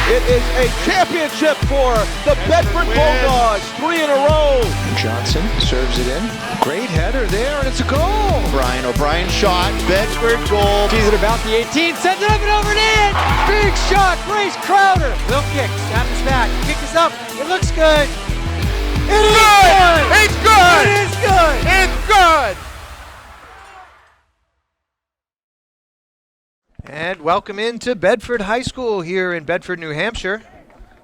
It is a championship for the Bedford Bulldogs, 3 in a row. Johnson serves it in. Great header there, and it's a goal. Brian O'Brien shot, Bedford goal. He's at about the 18, sends it up and over and in. Big shot, Grace Crowder. Will kick, snaps back, kick is up. It looks good. It is good. It's good. It is good. It's good. And welcome into Bedford High School here in Bedford, New Hampshire,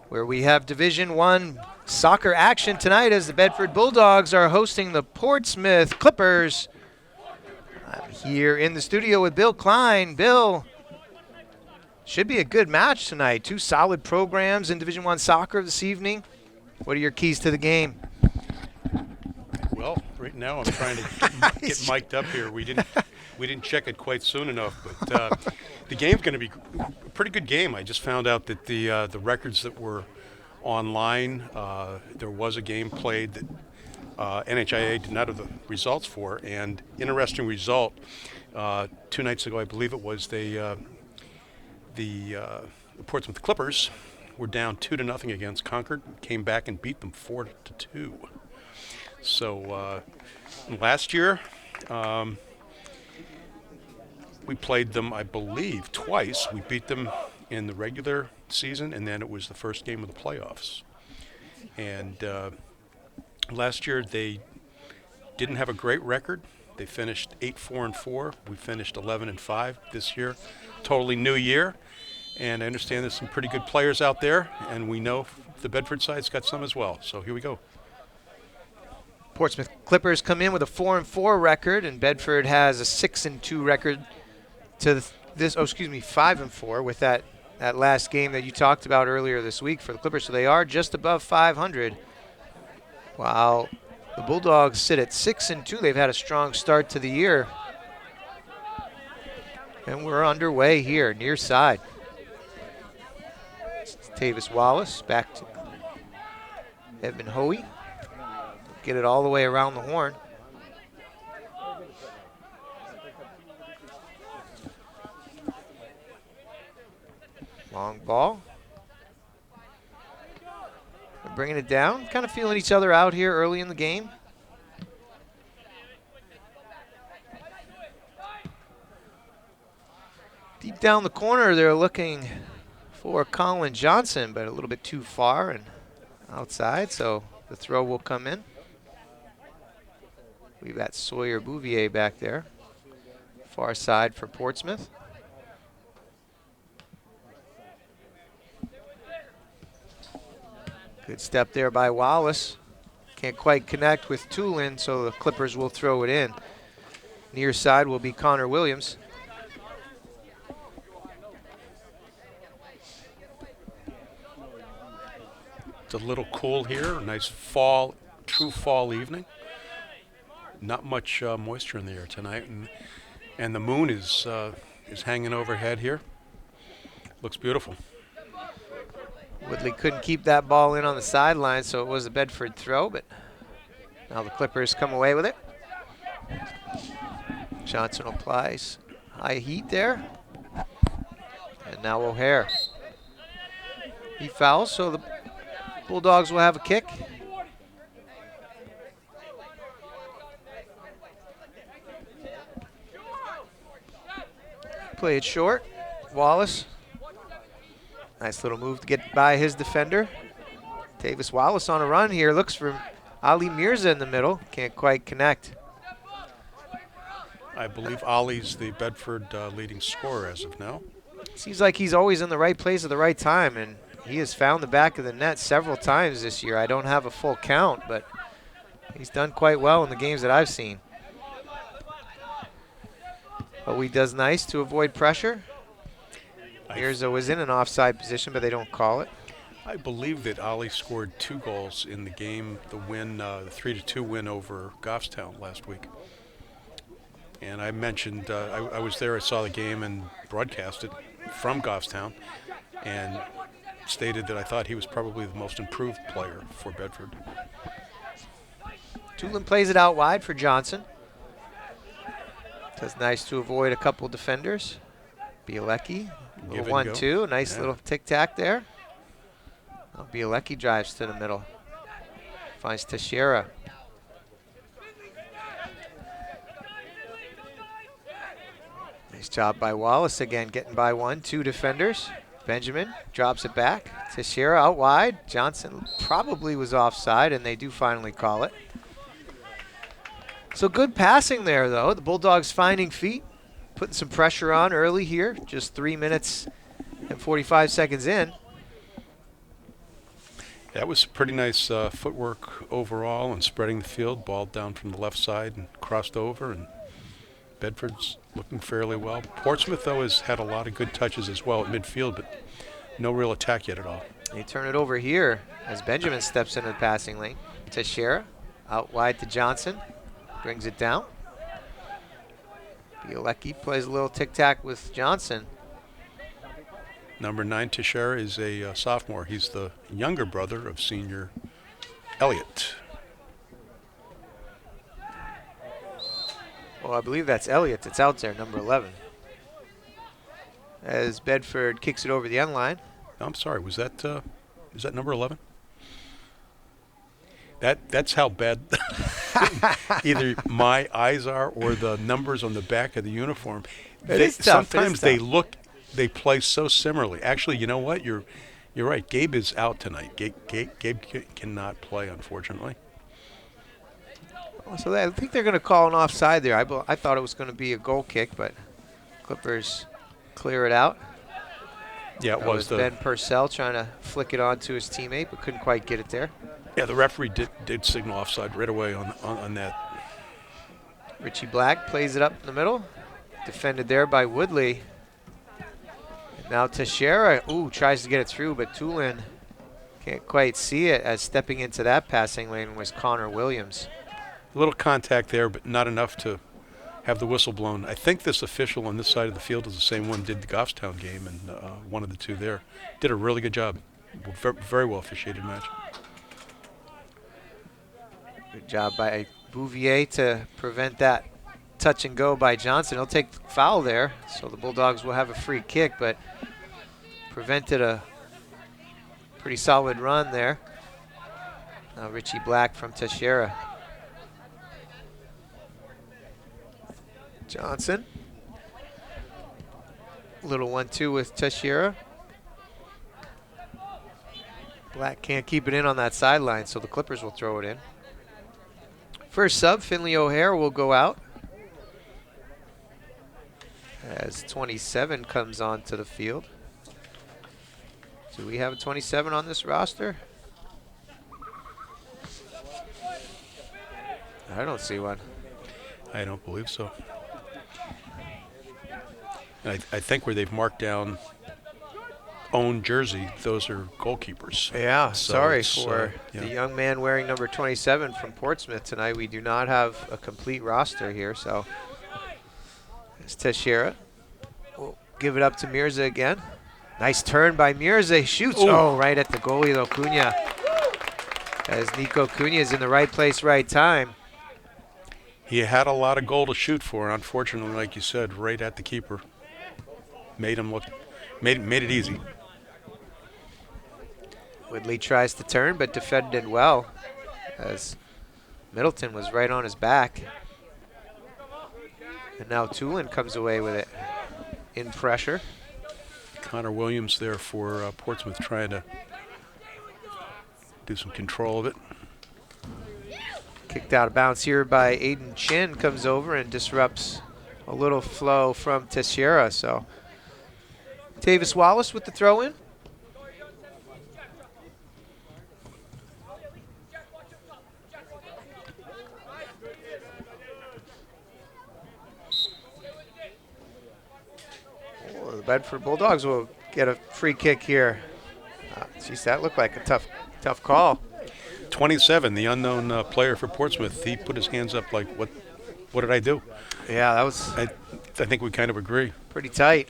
where we have Division I soccer action tonight as the Bedford Bulldogs are hosting the Portsmouth Clippers. I'm here in the studio with Bill Klein. Bill, should be a good match tonight. Two solid programs in Division I soccer this evening. What are your keys to the game? Well, right now I'm trying to get mic'd up here. We didn't check it quite soon enough, but the game's going to be a pretty good game. I just found out that the records that were online, there was a game played that NHIA did not have the results for, and interesting result. 2 nights ago, I believe it was, the Portsmouth Clippers were down 2-0 against Concord, came back and beat them 4-2. So last year, we played them, I believe, twice. We beat them in the regular season, and then it was the first game of the playoffs. And last year they didn't have a great record. They finished 8-4-4. We finished 11-5 this year. Totally new year. And I understand there's some pretty good players out there, and we know the Bedford side's got some as well. So here we go. Portsmouth Clippers come in with a 4-4 record, and Bedford has a 6-2 record to this. 5-4 with that last game that you talked about earlier this week for the Clippers. So they are just above 500, while the Bulldogs sit at 6-2. They've had a strong start to the year, and we're underway here near side. It's Tavis Wallace back to Evan Hoey. Get it all the way around the horn. Long ball. They're bringing it down. Kind of feeling each other out here early in the game. Deep down the corner, they're looking for Colin Johnson, but a little bit too far and outside, so the throw will come in. We've got Sawyer Bouvier back there, far side for Portsmouth. Good step there by Wallace. Can't quite connect with Tulin, so the Clippers will throw it in. Near side will be Connor Williams. It's a little cool here, nice fall, true fall evening. Not much moisture in the air tonight, and the moon is hanging overhead here. Looks beautiful. Woodley couldn't keep that ball in on the sideline, so it was a Bedford throw, but now the Clippers come away with it. Johnson applies high heat there, and now O'Hare. He fouls, so the Bulldogs will have a kick. Play it short. Wallace. Nice little move to get by his defender. Tavis Wallace on a run here. Looks for Ali Mirza in the middle. Can't quite connect. I believe Ali's the Bedford leading scorer as of now. Seems like he's always in the right place at the right time, and he has found the back of the net several times this year. I don't have a full count, but he's done quite well in the games that I've seen. Bowie does nice to avoid pressure. Mirza was in an offside position, but they don't call it. I believe that Ali scored 2 goals in the game, the win, the 3-2 win over Goffstown last week. And I mentioned, I was there, I saw the game and broadcast it from Goffstown, and stated that I thought he was probably the most improved player for Bedford. Tulin plays it out wide for Johnson. Does nice to avoid a couple defenders. Bielecki, little 1-2, nice little tic-tac there. Bielecki drives to the middle. Finds Teixeira. Nice job by Wallace again, getting by 1-2 defenders. Benjamin drops it back. Teixeira out wide. Johnson probably was offside, and they do finally call it. So good passing there, though. The Bulldogs finding feet, putting some pressure on early here. Just 3 minutes and 45 seconds in. That was pretty nice footwork overall and spreading the field. Ball down from the left side and crossed over, and Bedford's looking fairly well. Portsmouth, though, has had a lot of good touches as well at midfield, but no real attack yet at all. They turn it over here as Benjamin steps into the passing lane. Teixeira out wide to Johnson. Brings it down. Bielecki plays a little tic-tac with Johnson. Number 9, Teixeira, is a sophomore. He's the younger brother of senior Elliott. Well, I believe that's Elliott that's out there, number 11. As Bedford kicks it over the end line. I'm sorry, was that is that number 11? That's how bad either my eyes are or the numbers on the back of the uniform. Sometimes they play so similarly. Actually, you know what? You're right. Gabe is out tonight. Gabe cannot play, unfortunately. So I think they're going to call an offside there. I thought it was going to be a goal kick, but Clippers clear it out. Yeah, it was Ben Purcell trying to flick it on to his teammate, but couldn't quite get it there. Yeah, the referee did signal offside right away on that. Richie Black plays it up in the middle. Defended there by Woodley. And now Teixeira, tries to get it through, but Tulin can't quite see it, as stepping into that passing lane was Connor Williams. A little contact there, but not enough to have the whistle blown. I think this official on this side of the field is the same one who did the Goffstown game, and one of the two there did a really good job. Very well officiated match. Good job by Bouvier to prevent that touch and go by Johnson. He'll take the foul there, so the Bulldogs will have a free kick, but prevented a pretty solid run there. Now Richie Black from Teixeira. Johnson. Little 1-2 with Teixeira. Black can't keep it in on that sideline, so the Clippers will throw it in. First sub, Finley O'Hare will go out as 27 comes onto the field. Do we have a 27 on this roster? I don't see one. I don't believe so. And I think where they've marked down own jersey, those are goalkeepers. Yeah, So sorry it's, for yeah. the young man wearing number 27 from Portsmouth tonight. We do not have a complete roster here, so it's Teixeira. We'll give it up to Mirza again. Nice turn by Mirza. He shoots. Ooh. Oh, right at the goalie, though, Cunha. As Nico Cunha is in the right place, right time. He had a lot of goal to shoot for. Unfortunately, like you said, right at the keeper. Made it easy. Woodley tries to turn, but defended well, as Middleton was right on his back. And now Tulin comes away with it in pressure. Connor Williams there for Portsmouth, trying to do some control of it. Kicked out of bounds here by Aiden Chin, comes over and disrupts a little flow from Teixeira. So Tavis Wallace with the throw in. Oh, the Bedford Bulldogs will get a free kick here. Geez, that looked like a tough call. 27, the unknown player for Portsmouth, he put his hands up like, what did I do? Yeah, that was I think we kind of agree. pretty tight.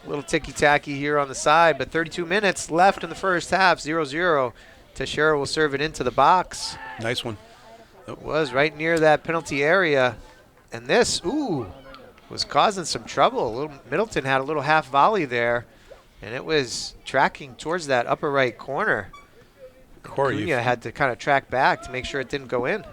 A little ticky-tacky here on the side, but 32 minutes left in the first half, 0-0. Teixeira will serve it into the box. Nice one. It was right near that penalty area. And this, was causing some trouble. Middleton had a little half volley there, and it was tracking towards that upper right corner. Corey, Cunha had to kind of track back to make sure it didn't go in.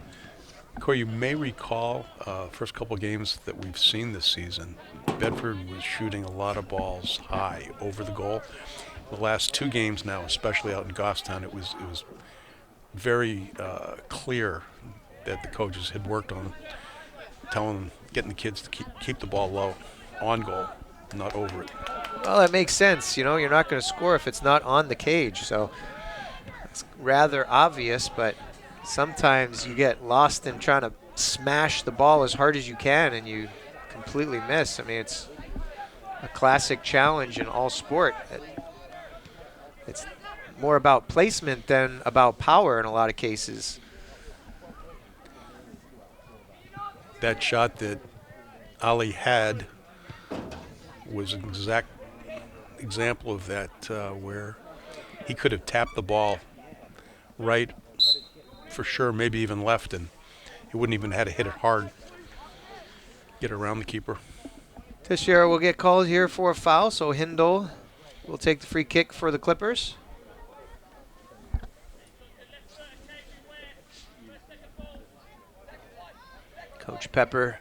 Corey, you may recall first couple games that we've seen this season, Bedford was shooting a lot of balls high over the goal. The last 2 games now, especially out in Goffstown, it was very clear that the coaches had worked on getting the kids to keep the ball low, on goal, not over it. Well, that makes sense. You know, you're not going to score if it's not on the cage. So it's rather obvious, but sometimes you get lost in trying to smash the ball as hard as you can and you completely miss. I mean, it's a classic challenge in all sport. It's more about placement than about power in a lot of cases. That shot that Ali had was an exact example of that, where he could have tapped the ball right for sure, maybe even left, and he wouldn't even had to hit it hard, get around the keeper. Teixeira will get called here for a foul, so Hindle will take the free kick for the Clippers. Coach Pepper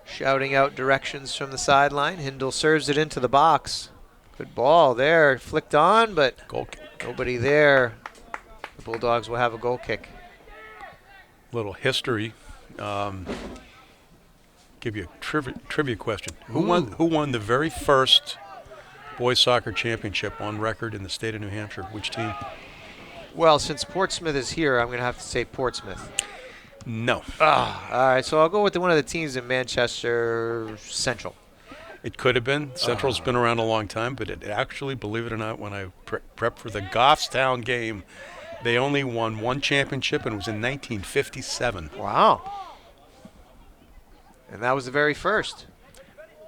shouting out directions from the sideline. Hindle serves it into the box. Good ball there, flicked on, but Goal kick. nobody there. The Bulldogs will have a goal kick. Little history. Give you a trivia question. Who won the very first boys soccer championship on record in the state of New Hampshire? Which team? Well, since Portsmouth is here, I'm going to have to say Portsmouth. No. All right, so I'll go with one of the teams in Manchester Central. It could have been. Central's been around a long time, but it actually, believe it or not, when I prepped for the Goffstown game, they only won 1 championship, and it was in 1957. Wow. And that was the very first.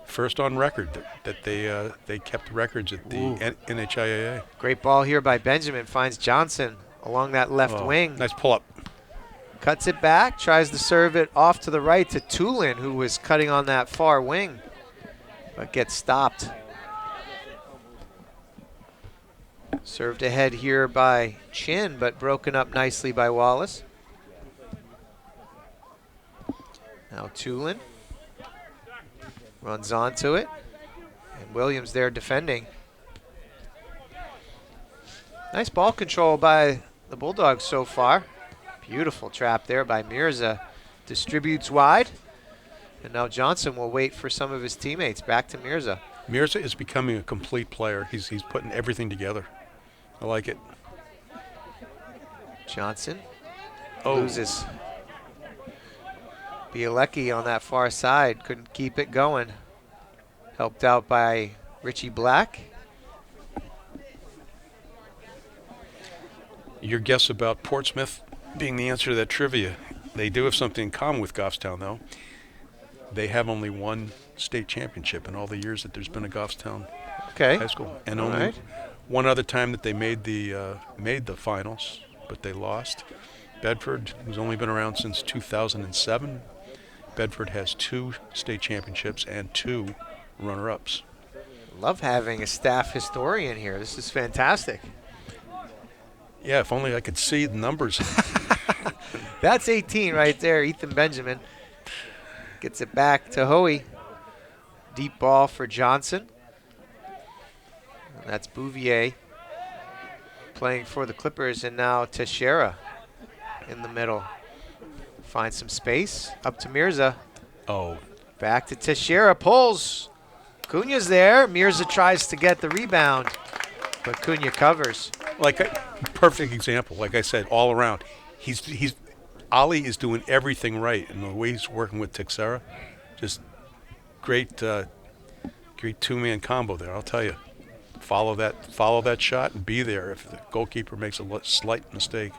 First on record that they kept records at the NHIAA. Great ball here by Benjamin. Finds Johnson along that left wing. Nice pull-up. Cuts it back. Tries to serve it off to the right to Tulin, who was cutting on that far wing, but gets stopped. Served ahead here by Chin, but broken up nicely by Wallace. Now Tulin runs onto it, and Williams there defending. Nice ball control by the Bulldogs so far. Beautiful trap there by Mirza. Distributes wide, and now Johnson will wait for some of his teammates. Back to Mirza. Mirza is becoming a complete player. He's putting everything together. I like it. Johnson loses. Bielecki on that far side couldn't keep it going. Helped out by Richie Black. Your guess about Portsmouth being the answer to that trivia. They do have something in common with Goffstown, though. They have only 1 state championship in all the years that there's been a Goffstown high school, and only one other time that they made the finals, but they lost. Bedford has only been around since 2007. Bedford has 2 state championships and 2 runner-ups. Love having a staff historian here. This is fantastic. Yeah, if only I could see the numbers. That's 18 right there, Ethan Benjamin. Gets it back to Hoey. Deep ball for Johnson. And that's Bouvier playing for the Clippers, and now Teixeira in the middle. Finds some space, up to Mirza. Oh. Back to Teixeira, pulls. Cunha's there. Mirza tries to get the rebound, but Cunha covers. Perfect example. Like I said, all around, Ali is doing everything right, and the way he's working with Teixeira, just great 2-man combo there. I'll tell you, follow that shot and be there if the goalkeeper makes a slight mistake.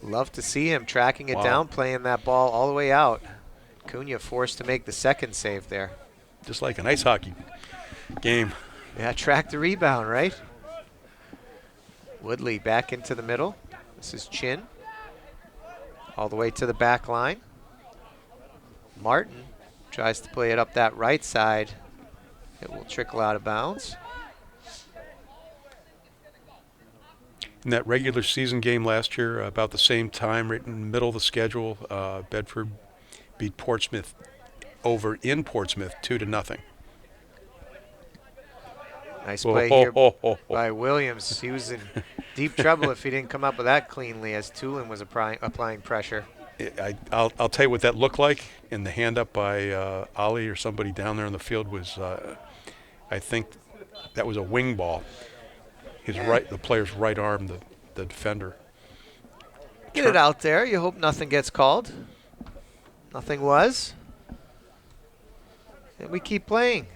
Love to see him tracking it down, playing that ball all the way out. Cunha forced to make the second save there. Just like an ice hockey game. Yeah, track the rebound, right? Woodley back into the middle. This is Chin. All the way to the back line. Martin tries to play it up that right side. It will trickle out of bounds. In that regular season game last year, about the same time, right in the middle of the schedule, Bedford beat Portsmouth over in Portsmouth 2-0. Nice play here by Williams. He was in deep trouble if he didn't come up with that cleanly as Tulin was applying pressure. I'll tell you what that looked like, and the hand up by Ali or somebody down there in the field was, I think that was a wing ball. The player's right arm, the defender. Get it out there. You hope nothing gets called. Nothing was. And we keep playing.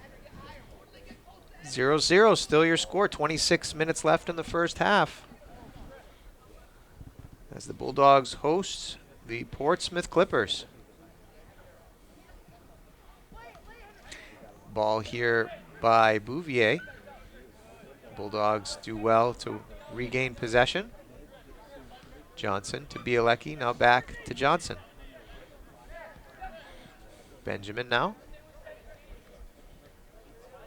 0-0, still your score. 26 minutes left in the first half. As the Bulldogs host the Portsmouth Clippers. Ball here by Bouvier. Bulldogs do well to regain possession. Johnson to Bielecki, now back to Johnson. Benjamin now.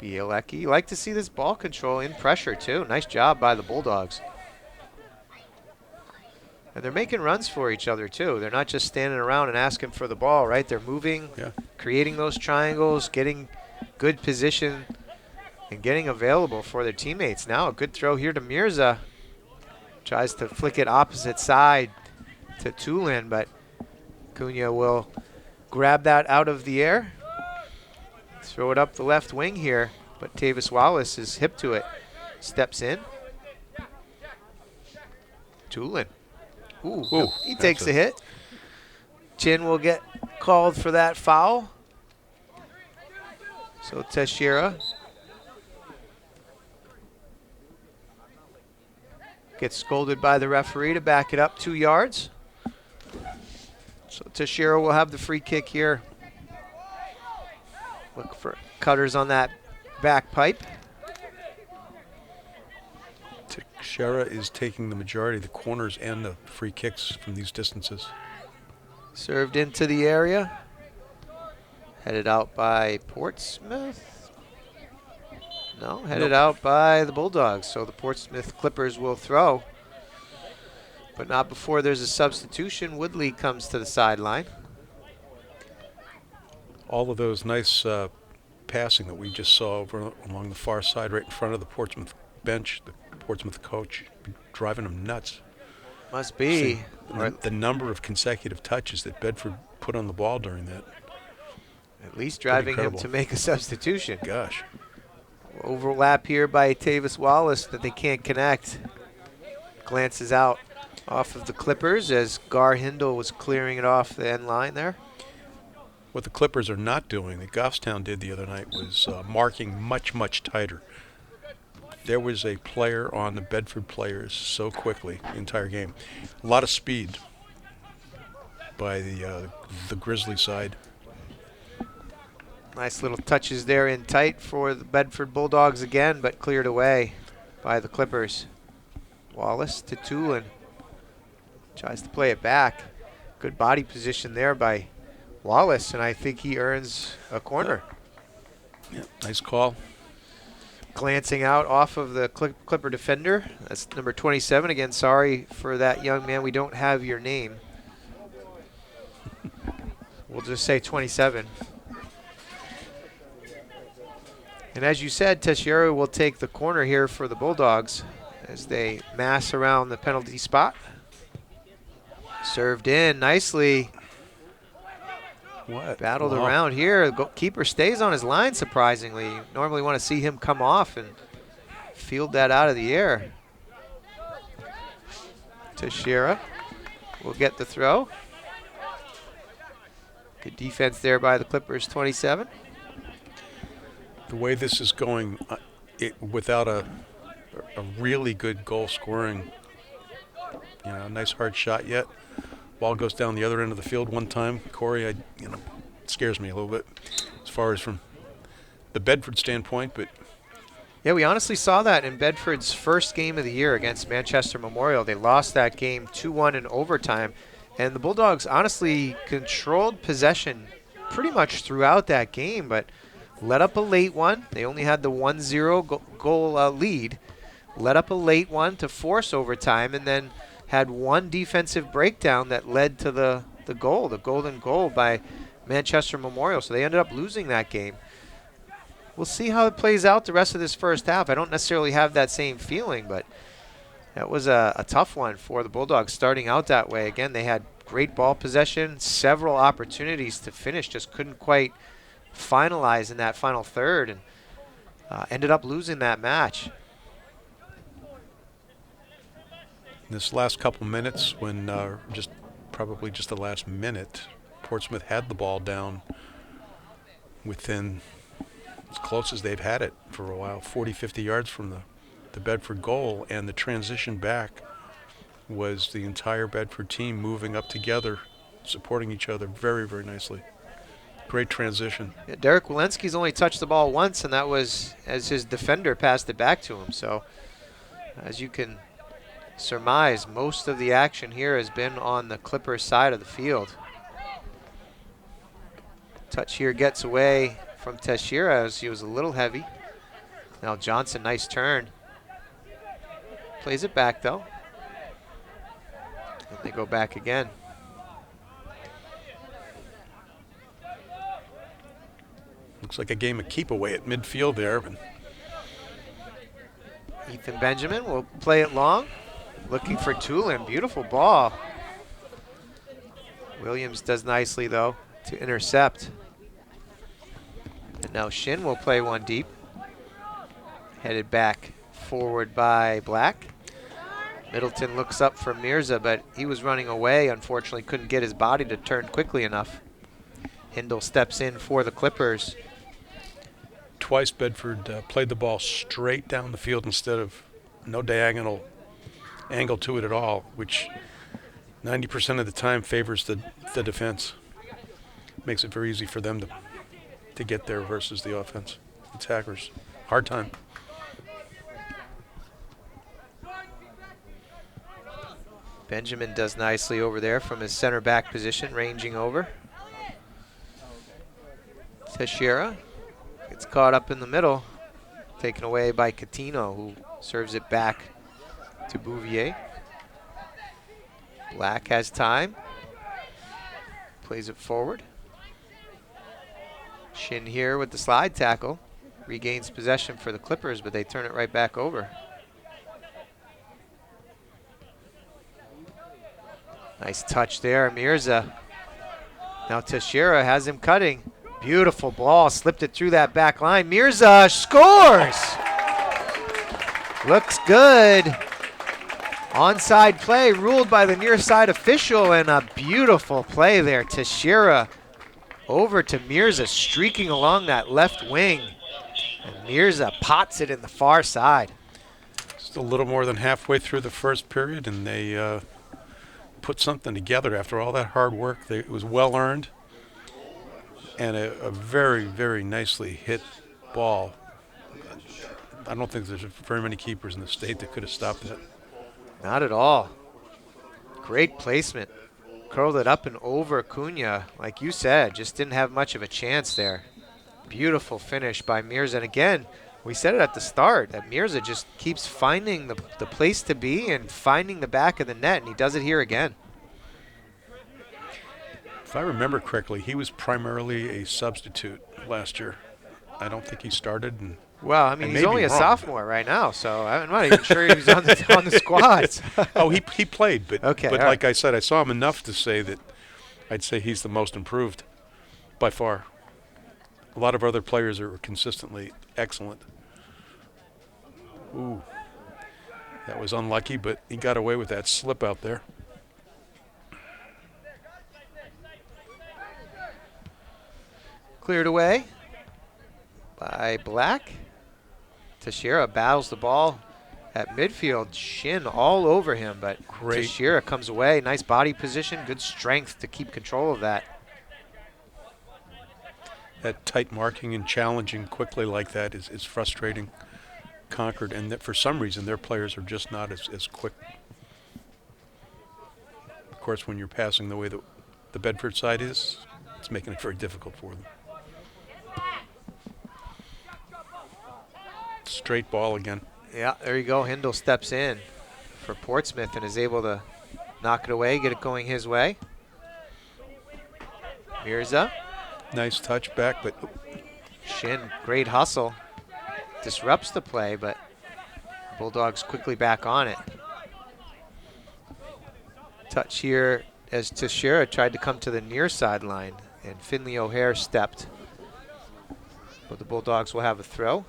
Bielecki. You like to see this ball control in pressure too. Nice job by the Bulldogs. And they're making runs for each other too. They're not just standing around and asking for the ball, right? They're moving, creating those triangles, getting good position, and getting available for their teammates. Now a good throw here to Mirza. Tries to flick it opposite side to Tulin, but Cunha will grab that out of the air. Throw it up the left wing here, but Tavis Wallace is hip to it. Steps in. Tulin. Ooh, he takes a hit. Chin will get called for that foul. So Teixeira gets scolded by the referee to back it up 2 yards. So Teixeira will have the free kick here. Look for cutters on that back pipe. Teixeira is taking the majority of the corners and the free kicks from these distances. Served into the area. Headed out by Portsmouth. No, headed out by the Bulldogs. So the Portsmouth Clippers will throw. But not before there's a substitution. Woodley comes to the sideline. All of those nice passing that we just saw over along the far side right in front of the Portsmouth bench, the Portsmouth coach, driving them nuts. Must be. The number of consecutive touches that Bedford put on the ball during that. At least driving him to make a substitution. Gosh. Overlap here by Tavis Wallace that they can't connect. Glances out off of the Clippers as Gar Hindle was clearing it off the end line there. What the Clippers are not doing, that Goffstown did the other night, was marking much, much tighter. There was a player on the Bedford players so quickly the entire game. A lot of speed by the Grizzly side. Nice little touches there in tight for the Bedford Bulldogs again, but cleared away by the Clippers. Wallace to Tulin. Tries to play it back. Good body position there by Wallace, and I think he earns a corner. Yeah, nice call. Glancing out off of the Clipper defender. That's number 27. Again, sorry for that young man. We don't have your name. We'll just say 27. And as you said, Teixeira will take the corner here for the Bulldogs as they mass around the penalty spot. Served in nicely. What? Battled around here. The keeper stays on his line, surprisingly. You normally want to see him come off and field that out of the air. Teixeira will get the throw. Good defense there by the Clippers, 27. The way this is going, without a really good goal scoring, nice hard shot yet. Ball goes down the other end of the field one time. Corey, scares me a little bit as far as from the Bedford standpoint, but yeah, we honestly saw that in Bedford's first game of the year against Manchester Memorial. They lost that game 2-1 in overtime, and the Bulldogs honestly controlled possession pretty much throughout that game, but let up a late one. They only had the 1-0 goal lead let up a late one to force overtime, and then had one defensive breakdown that led to the goal, the golden goal by Manchester Memorial. So they ended up losing that game. We'll see how it plays out the rest of this first half. I don't necessarily have that same feeling, but that was a tough one for the Bulldogs starting out that way. Again, they had great ball possession, several opportunities to finish, just couldn't quite finalize in that final third, and ended up losing that match. This last couple minutes, when probably just the last minute, Portsmouth had the ball down within as close as they've had it for a while, 40, 50 yards from the Bedford goal, and the transition back was the entire Bedford team moving up together, supporting each other very, very nicely. Great transition. Yeah, Derek Walensky's only touched the ball once, and that was as his defender passed it back to him. So as you can surmise, most of the action here has been on the Clippers side of the field. Touch here gets away from Teixeira as he was a little heavy. Now Johnson, nice turn. Plays it back though. And they go back again. Looks like a game of keep away at midfield there. Ethan Benjamin will play it long. Looking for Tulin. Beautiful ball. Williams does nicely, though, to intercept. And now Shin will play one deep. Headed back forward by Black. Middleton looks up for Mirza, but he was running away. Unfortunately, couldn't get his body to turn quickly enough. Hindle steps in for the Clippers. Twice Bedford played the ball straight down the field instead of no diagonal angle to it at all, which 90% of the time favors the defense. Makes it very easy for them to get there versus the offense. Attackers, hard time. Benjamin does nicely over there from his center back position, ranging over. Teixeira gets caught up in the middle, taken away by Catino, who serves it back to Bouvier. Black has time, plays it forward. Shin here with the slide tackle, regains possession for the Clippers, but they turn it right back over. Nice touch there, Mirza. Now Teixeira has him cutting. Beautiful ball, slipped it through that back line. Mirza scores! Looks good. Onside play ruled by the near side official, and a beautiful play there. Teixeira over to Mirza, streaking along that left wing. And Mirza pots it in the far side. Just a little more than halfway through the first period, and they put something together after all that hard work. It was well earned, and a very, very nicely hit ball. I don't think there's very many keepers in the state that could have stopped that. Not at all. Great placement. Curled it up and over Cunha. Like you said, just didn't have much of a chance there. Beautiful finish by Mirza. And again, we said it at the start, that Mirza just keeps finding the place to be and finding the back of the net, and he does it here again. If I remember correctly, he was primarily a substitute last year. I don't think he started. And well, I mean, he's only a sophomore right now, so I'm not even sure he was on the squad. Oh, he played, but okay, but like I said, I saw him enough to say that I'd say he's the most improved by far. A lot of other players are consistently excellent. Ooh, that was unlucky, but he got away with that slip out there. Cleared away by Black. Teixeira battles the ball at midfield. Shin all over him, but Great. Teixeira comes away. Nice body position, good strength to keep control of that. That tight marking and challenging quickly like that is frustrating. Concord, and that for some reason their players are just not as quick. Of course, when you're passing the way that the Bedford side is, it's making it very difficult for them. Straight ball again, Yeah, there you go. Hindle steps in for Portsmouth and is able to knock it away, get it going his way. Mirza. Nice touch back, but Shin, great hustle. Disrupts the play, but Bulldogs quickly back on it. Touch here as Teixeira tried to come to the near sideline, and Finley O'Hare stepped. But the Bulldogs will have a throw.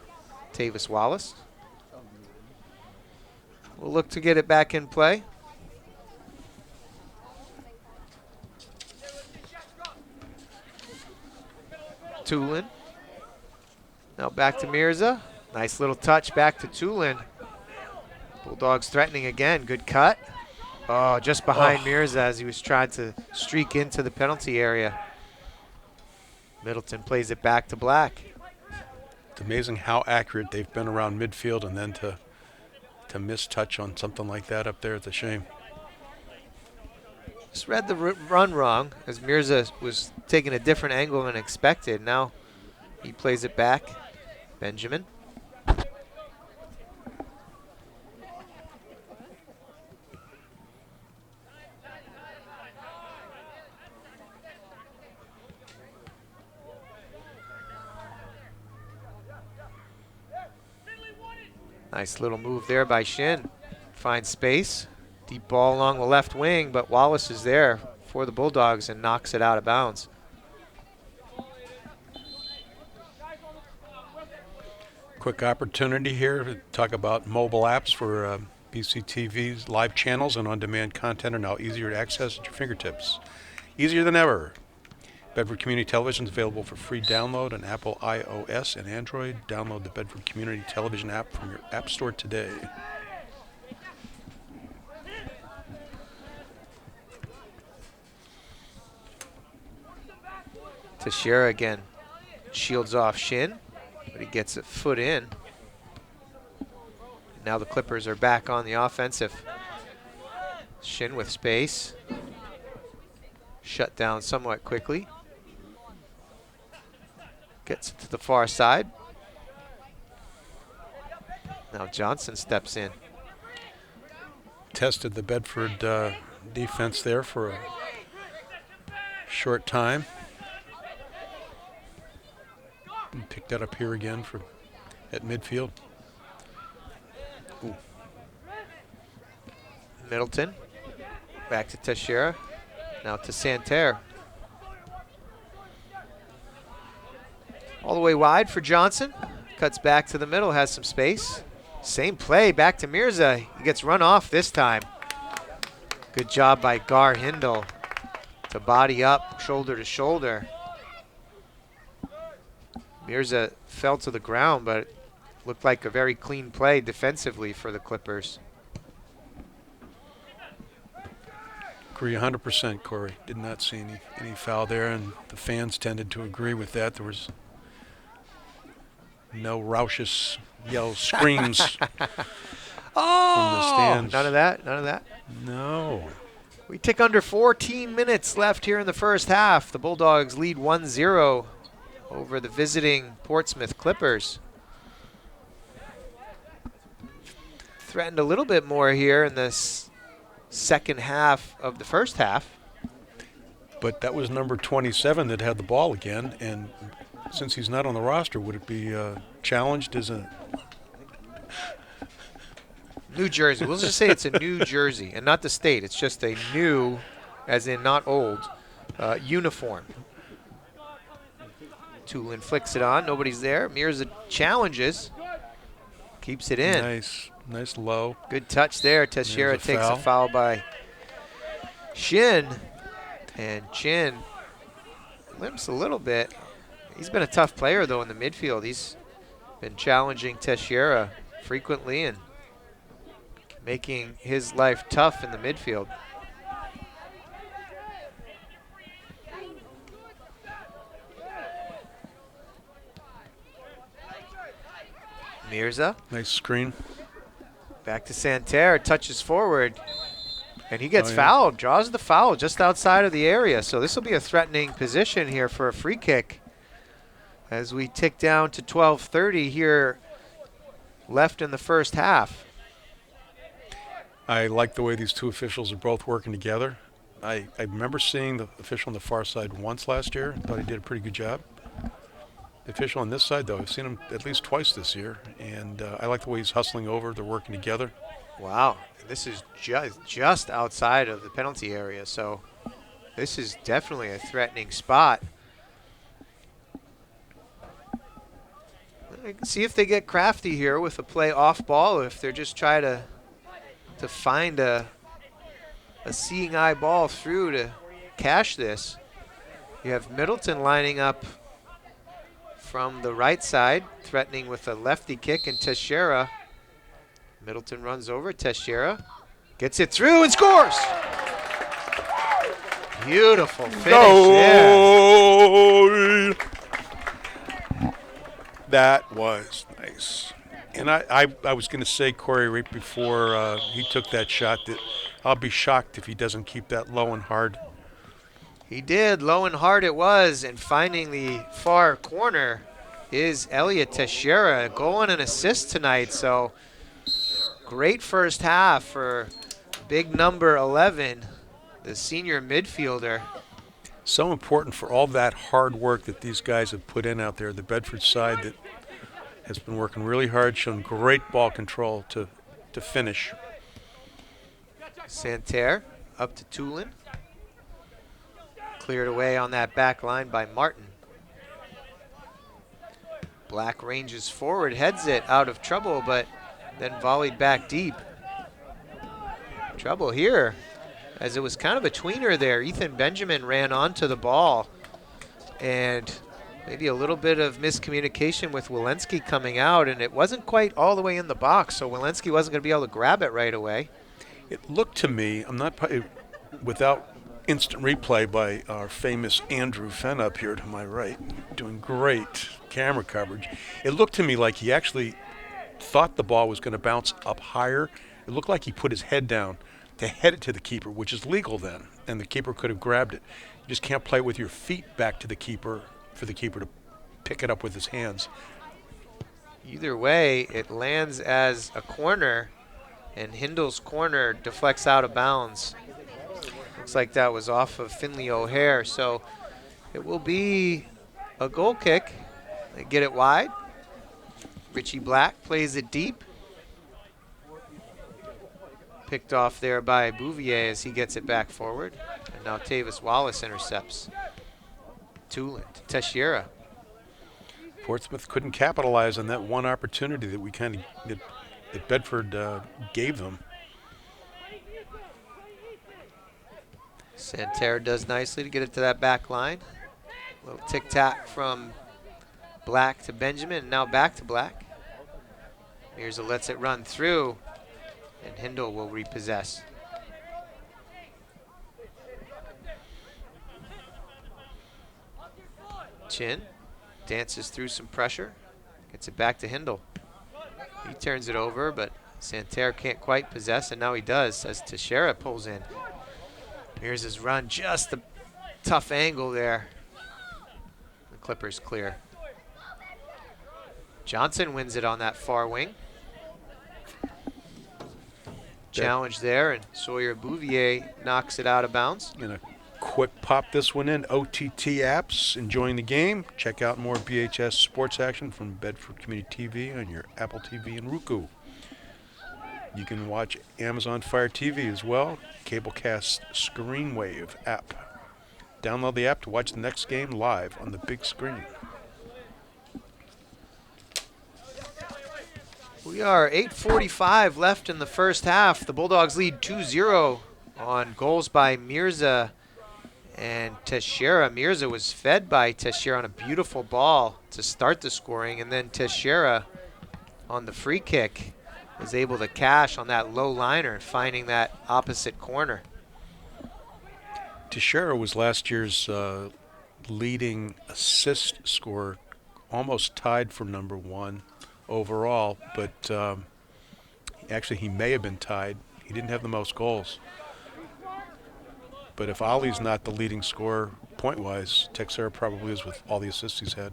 Tavis Wallace will look to get it back in play. Tulin. Now back to Mirza. Nice little touch back to Tulin. Bulldogs threatening again. Good cut. Oh, just behind Mirza as he was trying to streak into the penalty area. Middleton plays it back to Black. it's amazing how accurate they've been around midfield, and then to miss touch on something like that up there, it's a shame. Just read the run wrong as Mirza was taking a different angle than expected. Now he plays it back. Benjamin. Nice little move there by Shin. Finds space. Deep ball along the left wing, but Wallace is there for the Bulldogs and knocks it out of bounds. Quick opportunity here to talk about mobile apps for BCTV's live channels and on-demand content are now easier to access at your fingertips. Easier than ever. Bedford Community Television is available for free download on Apple iOS and Android. Download the Bedford Community Television app from your app store today. Teixeira again shields off Shin, but he gets a foot in. Now the Clippers are back on the offensive. Shin with space. Shut down somewhat quickly. Gets it to the far side. Now Johnson steps in. Tested the Bedford defense there for a short time. And picked that up here again at midfield. Ooh. Middleton. Back to Teixeira. Now to Santerre. All the way wide for Johnson. Cuts back to the middle, has some space. Same play, back to Mirza. He gets run off this time. Good job by Gar Hindle to body up, shoulder to shoulder. Mirza fell to the ground, but looked like a very clean play defensively for the Clippers. Agree 100%, Corey. Did not see any foul there, and the fans tended to agree with that. There was no raucous yell screams from the stands. None of that, none of that. No. We tick under 14 minutes left here in the first half. The Bulldogs lead 1-0 over the visiting Portsmouth Clippers. Threatened a little bit more here in this second half of the first half. But that was number 27 that had the ball again, and since he's not on the roster, would it be challenged as a... New Jersey. We'll just say it's a New Jersey, and not the state. It's just a new, as in not old, uniform. Tulin flicks it on. Nobody's there. Mirza challenges. Keeps it in. Nice low. Good touch there. Teixeira takes a foul by Shin. And Chin limps a little bit. He's been a tough player, though, in the midfield. He's been challenging Teixeira frequently and making his life tough in the midfield. Mirza. Nice screen. Back to Santerre, touches forward, and he gets fouled, draws the foul just outside of the area. So this will be a threatening position here for a free kick as we tick down to 12:30 here left in the first half. I like the way these two officials are both working together. I remember seeing the official on the far side once last year. Thought he did a pretty good job. The official on this side, though, I've seen him at least twice this year, and I like the way he's hustling over. They're working together. Wow, this is just outside of the penalty area, so this is definitely a threatening spot. See if they get crafty here with a play off ball, if they're just trying to find a seeing eye ball through to cash this. You have Middleton lining up from the right side, threatening with a lefty kick, and Teixeira. Middleton runs over, Teixeira gets it through and scores. Beautiful finish there. That was nice. And I was going to say, Corey, right before he took that shot, that I'll be shocked if he doesn't keep that low and hard. He did. Low and hard it was. And finding the far corner is Elliot Teixeira. A goal and an assist tonight. So great first half for big number 11, the senior midfielder. So important for all that hard work that these guys have put in out there. The Bedford side that has been working really hard, shown great ball control to finish. Santerre up to Tulin. Cleared away on that back line by Martin. Black ranges forward, heads it out of trouble, but then volleyed back deep. Trouble here, as it was kind of a tweener there. Ethan Benjamin ran onto the ball, and maybe a little bit of miscommunication with Walensky coming out, and it wasn't quite all the way in the box, so Walensky wasn't going to be able to grab it right away. It looked to me, I'm not without instant replay by our famous Andrew Fenn up here to my right, doing great camera coverage. It looked to me like he actually thought the ball was going to bounce up higher. It looked like he put his head down to head it to the keeper, which is legal then, and the keeper could have grabbed it. You just can't play with your feet back to the keeper for the keeper to pick it up with his hands. Either way, it lands as a corner, and Hindle's corner deflects out of bounds. Looks like that was off of Finley O'Hare, so it will be a goal kick. They get it wide. Richie Black plays it deep. Picked off there by Bouvier as he gets it back forward. And now Tavis Wallace intercepts. Tulin to Teixeira. Portsmouth couldn't capitalize on that one opportunity that we that Bedford gave them. Santerre does nicely to get it to that back line. A little tic-tac from Black to Benjamin, and now back to Black. Mirza lets it run through, and Hindle will repossess. Chin dances through some pressure, gets it back to Hindle. He turns it over, but Santerre can't quite possess, and now he does as Teixeira pulls in. Mirza's run, just a tough angle there. The Clippers clear. Johnson wins it on that far wing. Challenge there, and Sawyer Bouvier knocks it out of bounds. Gonna quick pop this one in. OTT apps, enjoying the game. Check out more BHS sports action from Bedford Community TV on your Apple TV and Roku. You can watch Amazon Fire TV as well. Cablecast ScreenWave app. Download the app to watch the next game live on the big screen. We are 8:45 left in the first half. The Bulldogs lead 2-0 on goals by Mirza and Teixeira. Mirza was fed by Teixeira on a beautiful ball to start the scoring, and then Teixeira on the free kick was able to cash on that low liner, finding that opposite corner. Teixeira was last year's leading assist scorer, almost tied for number one overall, but actually he may have been tied. He didn't have the most goals. But if Ali's not the leading scorer point-wise, Teixeira probably is with all the assists he's had.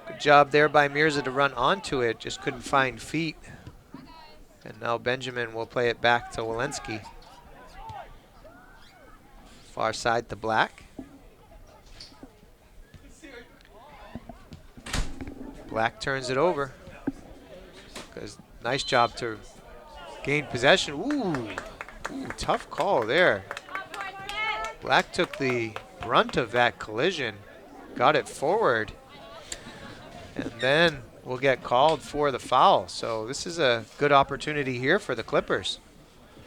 Good Good job there by Mirza to run onto it, just couldn't find feet. And now Benjamin will play it back to Walensky. Far side to Black. Black turns it over. Nice job to gain possession. Ooh, tough call there. Black took the brunt of that collision, got it forward, and then will get called for the foul. So this is a good opportunity here for the Clippers.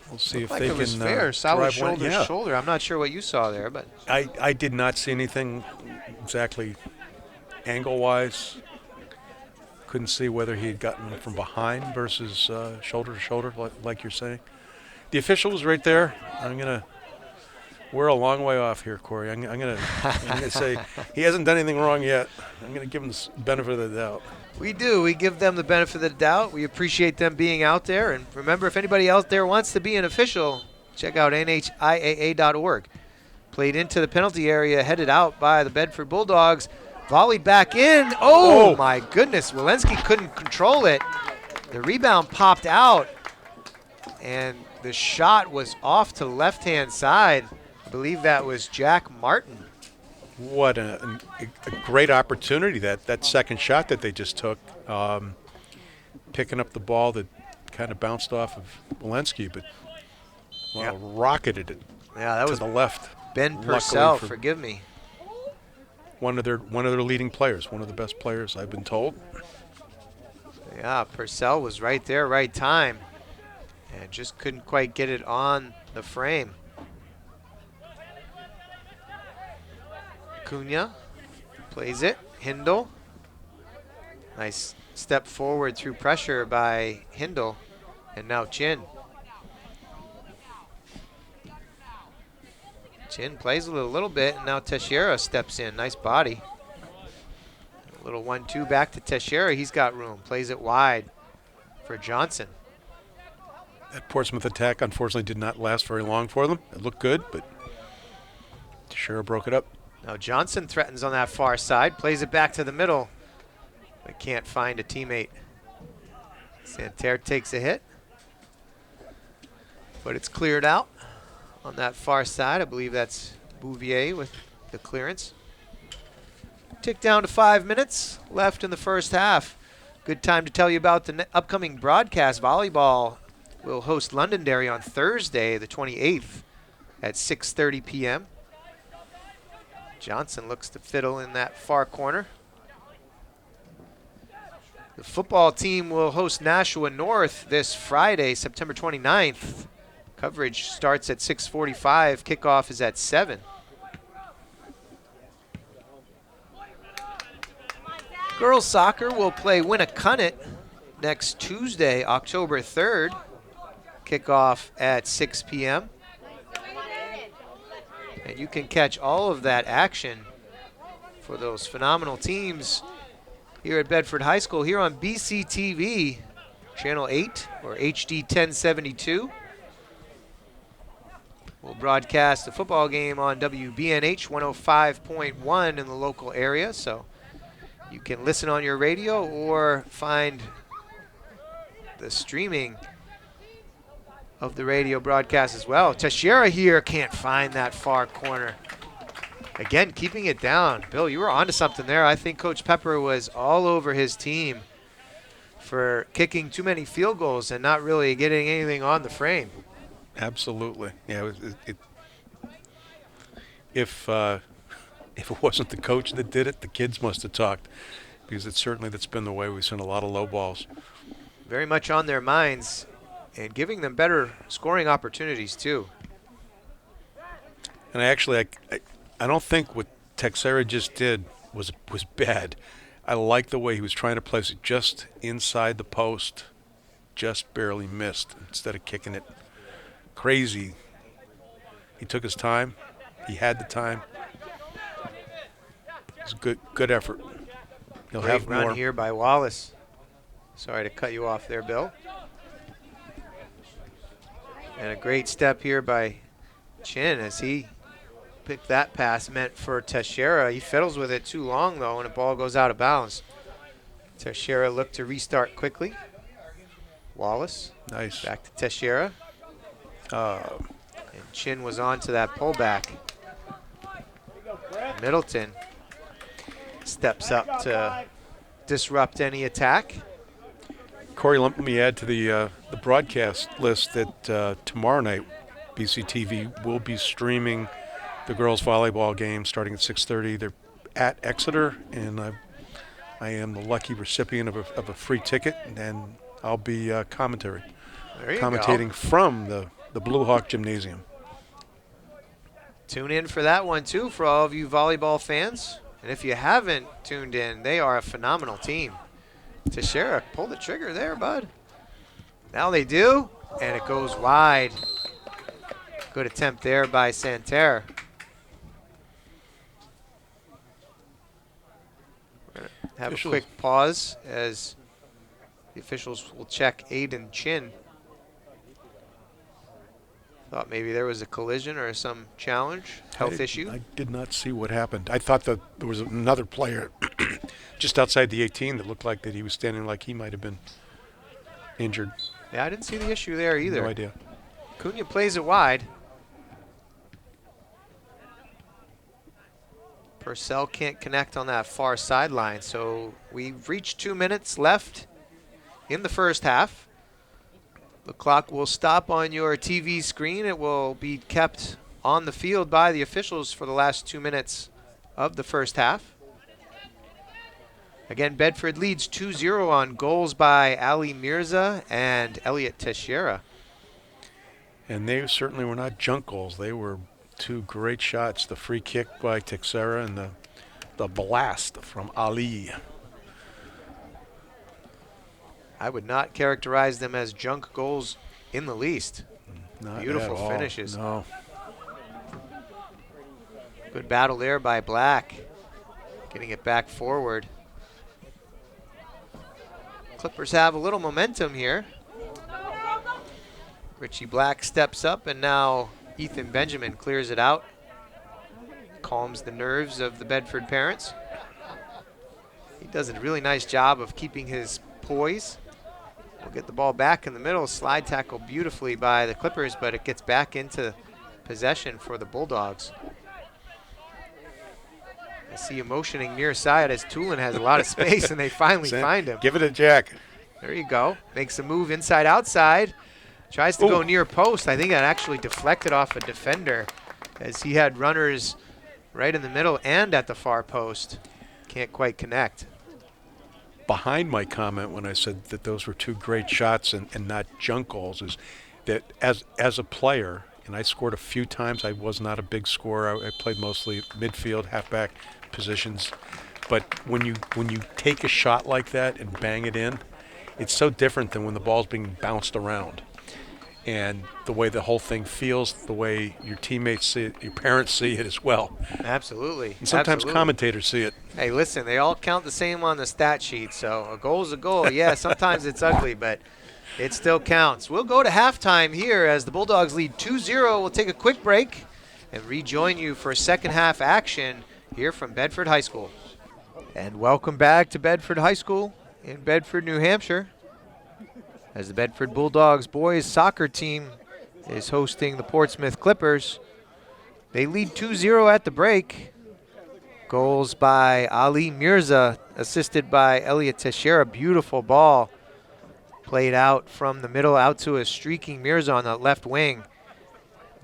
We'll see if Looked they like it was can fair. Solid drive one. shoulder to Yeah. shoulder. I'm not sure what you saw there, but I did not see anything exactly angle-wise. Couldn't see whether he had gotten from behind versus shoulder to shoulder, like you're saying. The official was right there. We're a long way off here, Corey. I'm gonna say he hasn't done anything wrong yet. I'm gonna give him the benefit of the doubt. we do. We give them the benefit of the doubt. We appreciate them being out there. And remember, if anybody out there wants to be an official, check out NHIAA.org. Played into the penalty area, headed out by the Bedford Bulldogs. Volleyed back in. Oh, my goodness. Walensky couldn't control it. The rebound popped out. And the shot was off to the left-hand side. I believe that was Jack Martin. What a great opportunity, that second shot that they just took. Picking up the ball that kind of bounced off of Walensky, but rocketed it Yeah, that was to the left. Ben Luckily Purcell, for forgive me. one of their leading players, one of the best players, I've been told. Yeah, Purcell was right there, right time. And just couldn't quite get it on the frame. Cunha plays it. Hindle. Nice step forward through pressure by Hindle. And now Chin. Chin plays a little bit, and now Teixeira steps in. Nice body. A little 1-2 back to Teixeira. He's got room. Plays it wide for Johnson. That Portsmouth attack, unfortunately, did not last very long for them. It looked good, but Teixeira broke it up. Now Johnson threatens on that far side. Plays it back to the middle, but can't find a teammate. Santerre takes a hit, but it's cleared out on that far side. I believe that's Bouvier with the clearance. Tick down to 5 minutes left in the first half. Good time to tell you about the upcoming broadcast. Volleyball will host Londonderry on Thursday, the 28th at 6:30 p.m. Johnson looks to fiddle in that far corner. The football team will host Nashua North this Friday, September 29th. Coverage starts at 6:45. Kickoff is at 7. Girls soccer will play Winnicunnet next Tuesday, October 3rd. Kickoff at 6 p.m. And you can catch all of that action for those phenomenal teams here at Bedford High School here on BCTV, Channel 8 or HD 1072. We'll broadcast the football game on WBNH 105.1 in the local area, so you can listen on your radio or find the streaming of the radio broadcast as well. Teixeira here can't find that far corner. Again, keeping it down. Bill, you were onto something there. I think Coach Pepper was all over his team for kicking too many field goals and not really getting anything on the frame. Absolutely. Yeah. If it wasn't the coach that did it, the kids must have talked, because that's been the way. We've seen a lot of low balls. Very much on their minds and giving them better scoring opportunities too. And I don't think what Teixeira just did was bad. I like the way he was trying to place it just inside the post, just barely missed instead of kicking it crazy. He took his time. He had the time. It's a good effort. He'll Great have run more here by Wallace. Sorry to cut you off there, Bill. And a great step here by Chin as he picked that pass meant for Teixeira. He fiddles with it too long, though, and the ball goes out of bounds. Teixeira looked to restart quickly. Wallace. Nice. Back to Teixeira. And Chin was on to that pullback. Middleton steps up to disrupt any attack. Corey, let me add to the broadcast list that tomorrow night, BCTV will be streaming the girls' volleyball game starting at 6:30. They're at Exeter, and I am the lucky recipient of a free ticket, and I'll be commentating from the Blue Hawk Gymnasium. Tune in for that one, too, for all of you volleyball fans. And if you haven't tuned in, they are a phenomenal team. Teixeira, pull the trigger there, bud. Now they do, and it goes wide. Good attempt there by Santerre. We're going to have a quick pause as the officials will check Aiden Chin. Thought maybe there was a collision or some challenge, health issue. I did not see what happened. I thought that there was another player just outside the 18 that looked like that he was standing like he might have been injured. Yeah, I didn't see the issue there either. No idea. Cunha plays it wide. Purcell can't connect on that far sideline, so we've reached 2 minutes left in the first half. The clock will stop on your TV screen. It will be kept on the field by the officials for the last 2 minutes of the first half. Again, Bedford leads 2-0 on goals by Ali Mirza and Elliot Teixeira. And they certainly were not junk goals. They were two great shots. The free kick by Teixeira and the blast from Ali. I would not characterize them as junk goals in the least. Not Beautiful at all. finishes. No. Good battle there by Black. Getting it back forward. Clippers have a little momentum here. Richie Black steps up, and now Ethan Benjamin clears it out. Calms the nerves of the Bedford parents. He does a really nice job of keeping his poise. We'll get the ball back in the middle. Slide tackle beautifully by the Clippers, but it gets back into possession for the Bulldogs. I see you motioning near side as Tulin has a lot of space, and they finally find him. Give it a Jack. There you go. Makes a move inside outside. Tries to go near post. I think that actually deflected off a defender as he had runners right in the middle and at the far post. Can't quite connect. Behind my comment when I said that those were two great shots and not junk goals is that as a player, and I scored a few times, I was not a big scorer. I played mostly midfield, halfback positions. But when you take a shot like that and bang it in, it's so different than when the ball's being bounced around. And the way the whole thing feels, the way your teammates see it, your parents see it as well. Absolutely. And sometimes Absolutely. commentators see it. Hey, listen, they all count the same on the stat sheet, so a goal's a goal. Yeah, sometimes it's ugly, but it still counts. We'll go to halftime here as the Bulldogs lead 2-0. We'll take a quick break and rejoin you for second half action here from Bedford High School. And welcome back to Bedford High School in Bedford, New Hampshire, as the Bedford Bulldogs boys soccer team is hosting the Portsmouth Clippers. They lead 2-0 at the break. Goals by Ali Mirza, assisted by Elliot Teixeira. Beautiful ball played out from the middle out to a streaking Mirza on the left wing.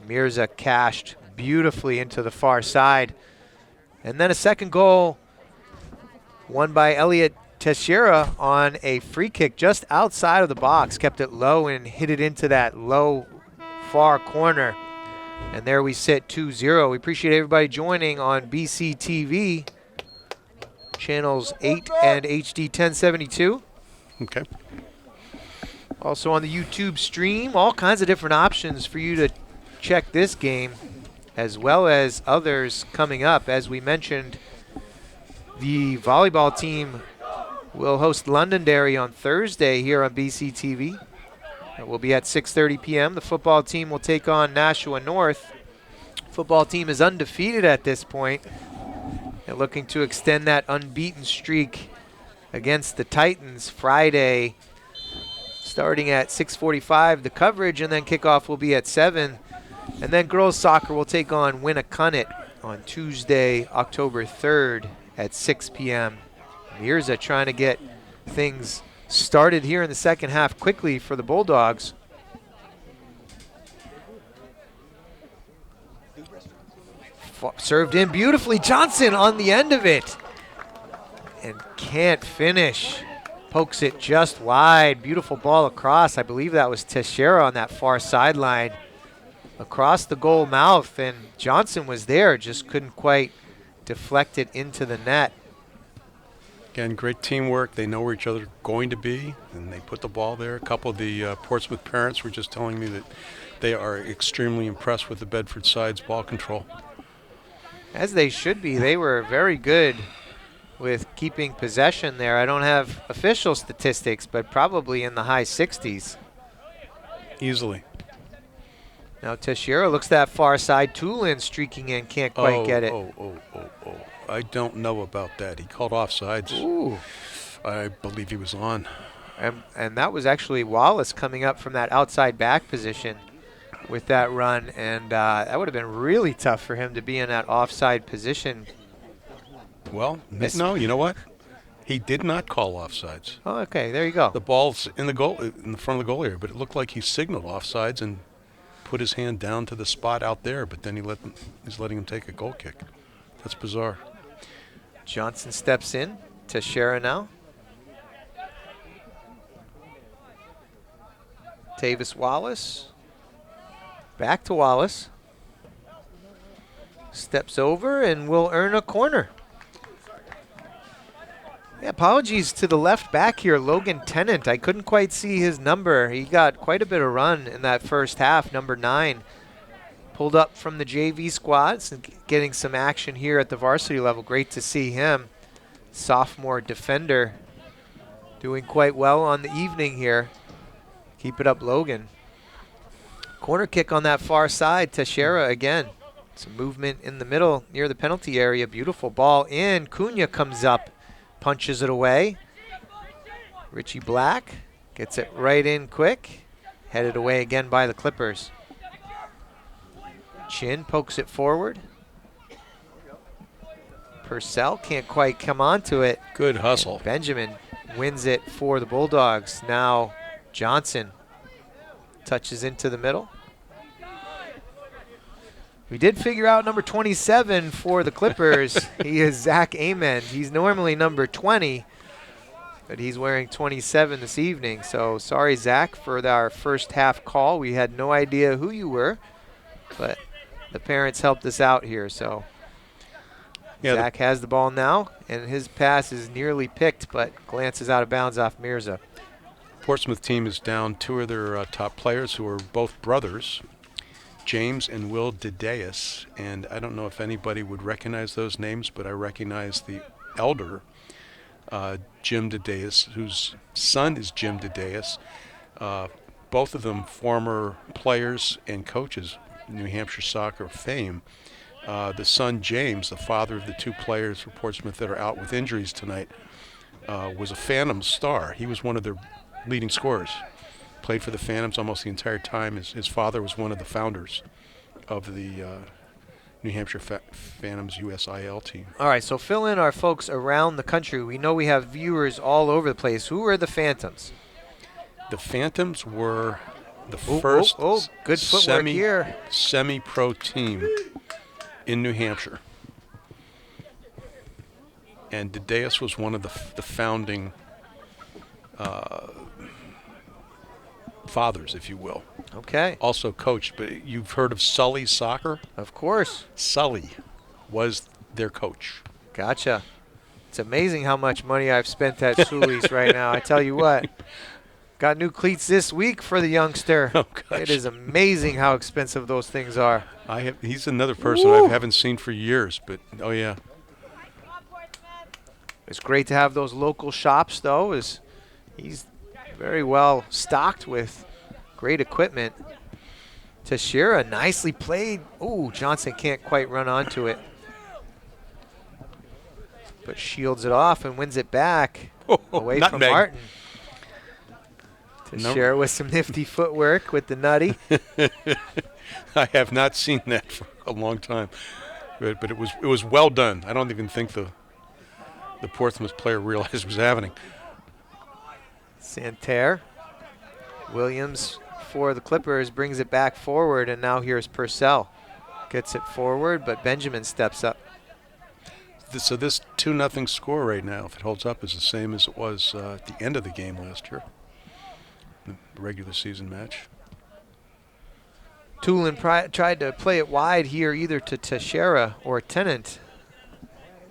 Mirza cashed beautifully into the far side. And then a second goal won by Elliot Teixeira on a free kick just outside of the box. Kept it low and hit it into that low far corner. And there we sit 2-0. We appreciate everybody joining on BCTV, channels 8 and HD 1072. Okay. Also on the YouTube stream, all kinds of different options for you to check this game, as well as others coming up. As we mentioned, the volleyball team will host Londonderry on Thursday here on BCTV. It will be at 6:30 p.m. The football team will take on Nashua North. Football team is undefeated at this point and looking to extend that unbeaten streak against the Titans Friday, starting at 6:45, the coverage, and then kickoff will be at 7. And then girls soccer will take on Winnicunnet on Tuesday, October 3rd at 6 p.m. Mirza trying to get things started here in the second half quickly for the Bulldogs. Served in beautifully. Johnson on the end of it. And can't finish. Pokes it just wide. Beautiful ball across. I believe that was Teixeira on that far sideline. Across the goal mouth. And Johnson was there. Just couldn't quite deflect it into the net. Again, great teamwork. They know where each other are going to be, and they put the ball there. A couple of the Portsmouth parents were just telling me that they are extremely impressed with the Bedford side's ball control. As they should be. They were very good with keeping possession there. I don't have official statistics, but probably in the high 60s. Easily. Now Teixeira looks that far side. Tulin streaking in, can't quite get it. I don't know about that. He called offsides. Ooh. I believe he was on. And that was actually Wallace coming up from that outside back position with that run, and that would have been really tough for him to be in that offside position. Well, no, you know what? He did not call offsides. Oh, okay, there you go. The ball's in the goal, in the front of the goal area, but it looked like he signaled offsides and put his hand down to the spot out there, but then he's letting him take a goal kick. That's bizarre. Johnson steps in. Teixeira now. Tavis Wallace. Back to Wallace. Steps over and will earn a corner. Yeah, apologies to the left back here, Logan Tennant. I couldn't quite see his number. He got quite a bit of run in that first half, number 9. Pulled up from the JV squads and getting some action here at the varsity level. Great to see him. Sophomore defender doing quite well on the evening here. Keep it up, Logan. Corner kick on that far side. Teixeira again. Some movement in the middle near the penalty area. Beautiful ball in. Cunha comes up, punches it away. Richie Black gets it right in quick. Headed away again by the Clippers. Chin pokes it forward. Purcell can't quite come onto it. Good hustle. And Benjamin wins it for the Bulldogs. Now Johnson touches into the middle. We did figure out number 27 for the Clippers. He is Zach Amend. He's normally number 20, but he's wearing 27 this evening. So sorry, Zach, for our first half call. We had no idea who you were, but the parents helped us out here. So yeah, Zach has the ball now, and his pass is nearly picked, but glances out of bounds off Mirza. Portsmouth team is down 2 of their top players who are both brothers, James and Will Dedeus. And I don't know if anybody would recognize those names, but I recognize the elder, Jim Dedeus, whose son is Jim Dedeus. Both of them former players and coaches, New Hampshire soccer fame. The son, James, the father of the 2 players for Portsmouth that are out with injuries tonight, was a Phantom star. He was one of their leading scorers. Played for the Phantoms almost the entire time. His father was one of the founders of the New Hampshire Phantoms USIL team. All right, so fill in our folks around the country. We know we have viewers all over the place. Who are the Phantoms? The Phantoms were the first good footwork here. Semi-pro team in New Hampshire. And Dedeus was one of the founding fathers, if you will. Okay. Also coached, but you've heard of Sully Soccer? Of course. Sully was their coach. Gotcha. It's amazing how much money I've spent at Sully's right now. I tell you what. Got new cleats this week for the youngster. Oh, gosh. It is amazing how expensive those things are. He's another person I haven't seen for years, but oh yeah. It's great to have those local shops, though. He's very well stocked with great equipment. Teixeira, nicely played. Ooh, Johnson can't quite run onto it, but shields it off and wins it back. away from Nutmeg. Martin. To share with some nifty footwork with the nutty. I have not seen that for a long time, but it was well done. I don't even think the Portsmouth player realized it was happening. Santerre. Williams for the Clippers brings it back forward, and now here's Purcell. Gets it forward, but Benjamin steps up. So this 2-0 score right now, if it holds up, is the same as it was at the end of the game last year, the regular season match. Tulin tried to play it wide here, either to Teixeira or Tennant.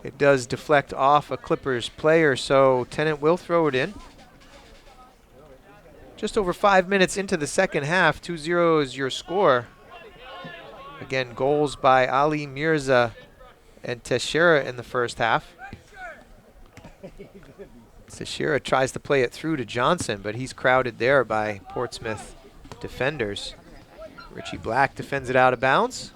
It does deflect off a Clippers player, so Tennant will throw it in. Just over 5 minutes into the second half, 2-0 is your score. Again, goals by Ali Mirza and Teixeira in the first half. Teixeira tries to play it through to Johnson, but he's crowded there by Portsmouth defenders. Richie Black defends it out of bounds.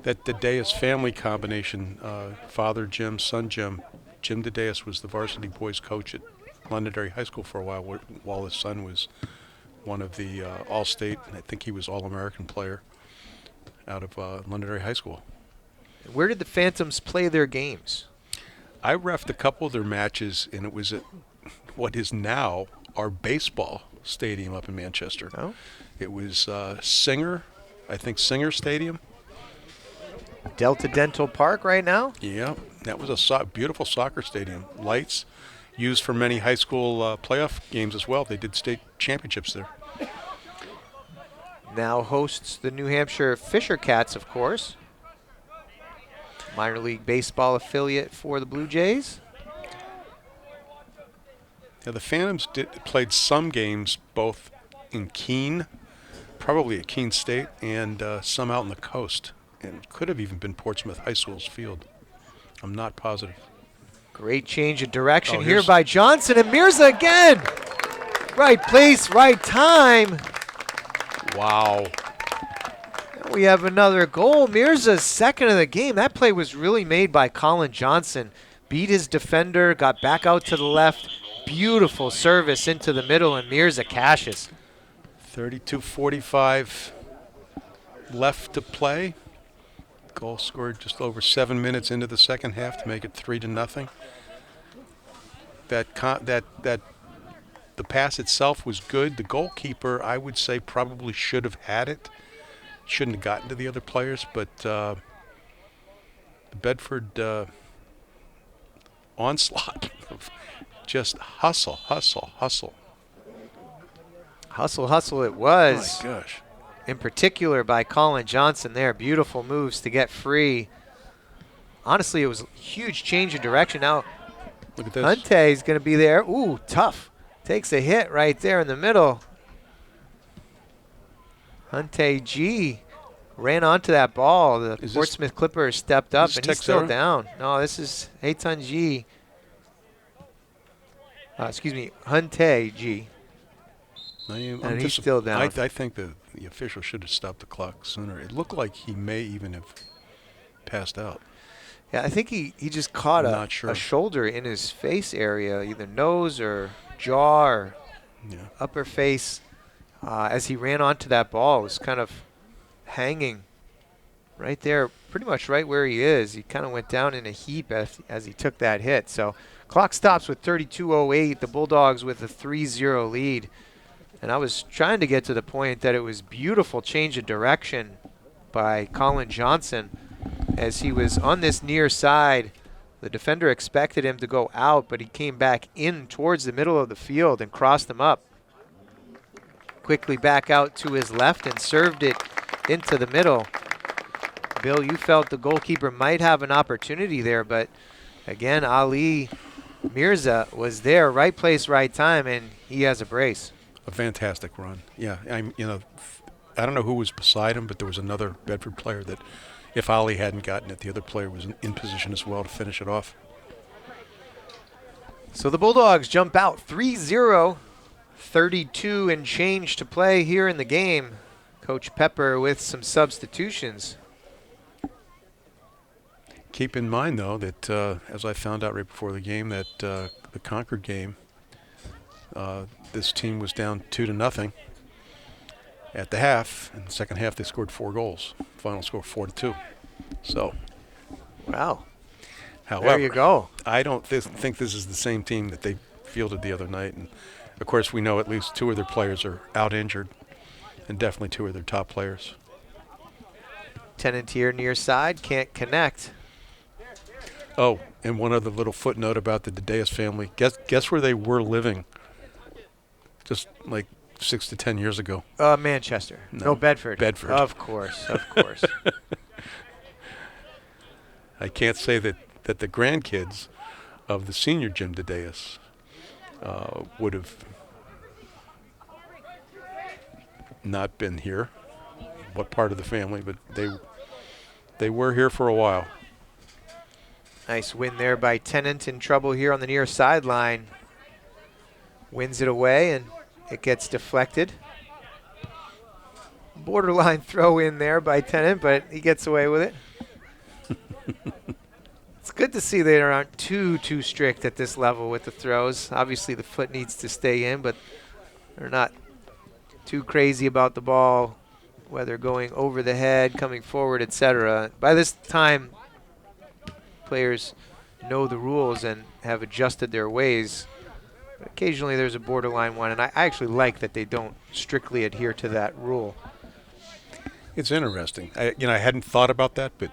That DeDeas family combination, father Jim, son Jim. Jim DeDeas was the varsity boys coach at Londonderry High School for a while his son was one of the All-State, and I think he was All-American player out of Londonderry High School. Where did the Phantoms play their games? I reffed a couple of their matches, and it was at what is now our baseball stadium up in Manchester. Oh. It was Singer Stadium. Delta Dental Park right now? Yeah, that was a beautiful soccer stadium. Lights, used for many high school playoff games as well. They did state championships there. Now hosts the New Hampshire Fisher Cats, of course. Minor League Baseball affiliate for the Blue Jays. Yeah, the Phantoms played some games both in Keene, probably at Keene State, and some out on the coast. And could have even been Portsmouth High School's field. I'm not positive. Great change of direction here by Johnson, and Mirza again. Right place, right time. Wow. And we have another goal. Mirza's second of the game. That play was really made by Colin Johnson. Beat his defender, got back out to the left. Beautiful service into the middle, and Mirza cashes. 32:45 left to play. Goal scored just over 7 minutes into the second half to make it 3-0. The pass itself was good. The goalkeeper, I would say, probably should have had it. Shouldn't have gotten to the other players, but the Bedford onslaught of just hustle. Hustle it was. Oh my gosh. In particular by Colin Johnson there. Beautiful moves to get free. Honestly, it was a huge change of direction. Now, Look at this. Hunte is going to be there. Ooh, tough. Takes a hit right there in the middle. Hunte G ran onto that ball. The Portsmouth Clippers stepped up, and he's still down. No, this is Heitan G. Excuse me, Hunte G. And he's still down. I think the official should have stopped the clock sooner. It looked like he may even have passed out. Yeah, I think he just caught a shoulder in his face area, either nose or jaw or upper face, as he ran onto that ball. It was kind of hanging right there, pretty much right where he is. He kind of went down in a heap as he took that hit. So clock stops with 32:08. The Bulldogs with a 3-0 lead. And I was trying to get to the point that it was beautiful change of direction by Colin Johnson as he was on this near side. The defender expected him to go out, but he came back in towards the middle of the field and crossed him up. Quickly back out to his left and served it into the middle. Bill, you felt the goalkeeper might have an opportunity there, but again, Ali Mirza was there, right place, right time, and he has a brace. A fantastic run. Yeah, I don't know who was beside him, but there was another Bedford player that if Ali hadn't gotten it, the other player was in position as well to finish it off. So the Bulldogs jump out 3-0, 32 and change to play here in the game. Coach Pepper with some substitutions. Keep in mind, though, that as I found out right before the game, that the Concord game, this team was down 2-0 at the half. In the second half, they scored 4 goals. Final score 4-2. So, Wow. however, There you go. I don't think this is the same team that they fielded the other night. And of course, we know at least 2 of their players are out injured, and definitely 2 of their top players. Tennant here near side, can't connect. Oh, and one other little footnote about the Dedeas family. Guess where they were living just like 6 to 10 years ago? Manchester. No, Bedford. Bedford. Of course, of course. I can't say that the grandkids of the senior Jim Dedeas would have not been here. What part of the family, but they were here for a while. Nice win there by Tennant, in trouble here on the near sideline. Wins it away, and it gets deflected. Borderline throw in there by Tennant, but he gets away with it. It's good to see they aren't too strict at this level with the throws. Obviously, the foot needs to stay in, but they're not too crazy about the ball, whether going over the head, coming forward, etc. By this time, players know the rules and have adjusted their ways. But occasionally there's a borderline one, and I actually like that they don't strictly adhere to that rule. It's interesting. I hadn't thought about that, but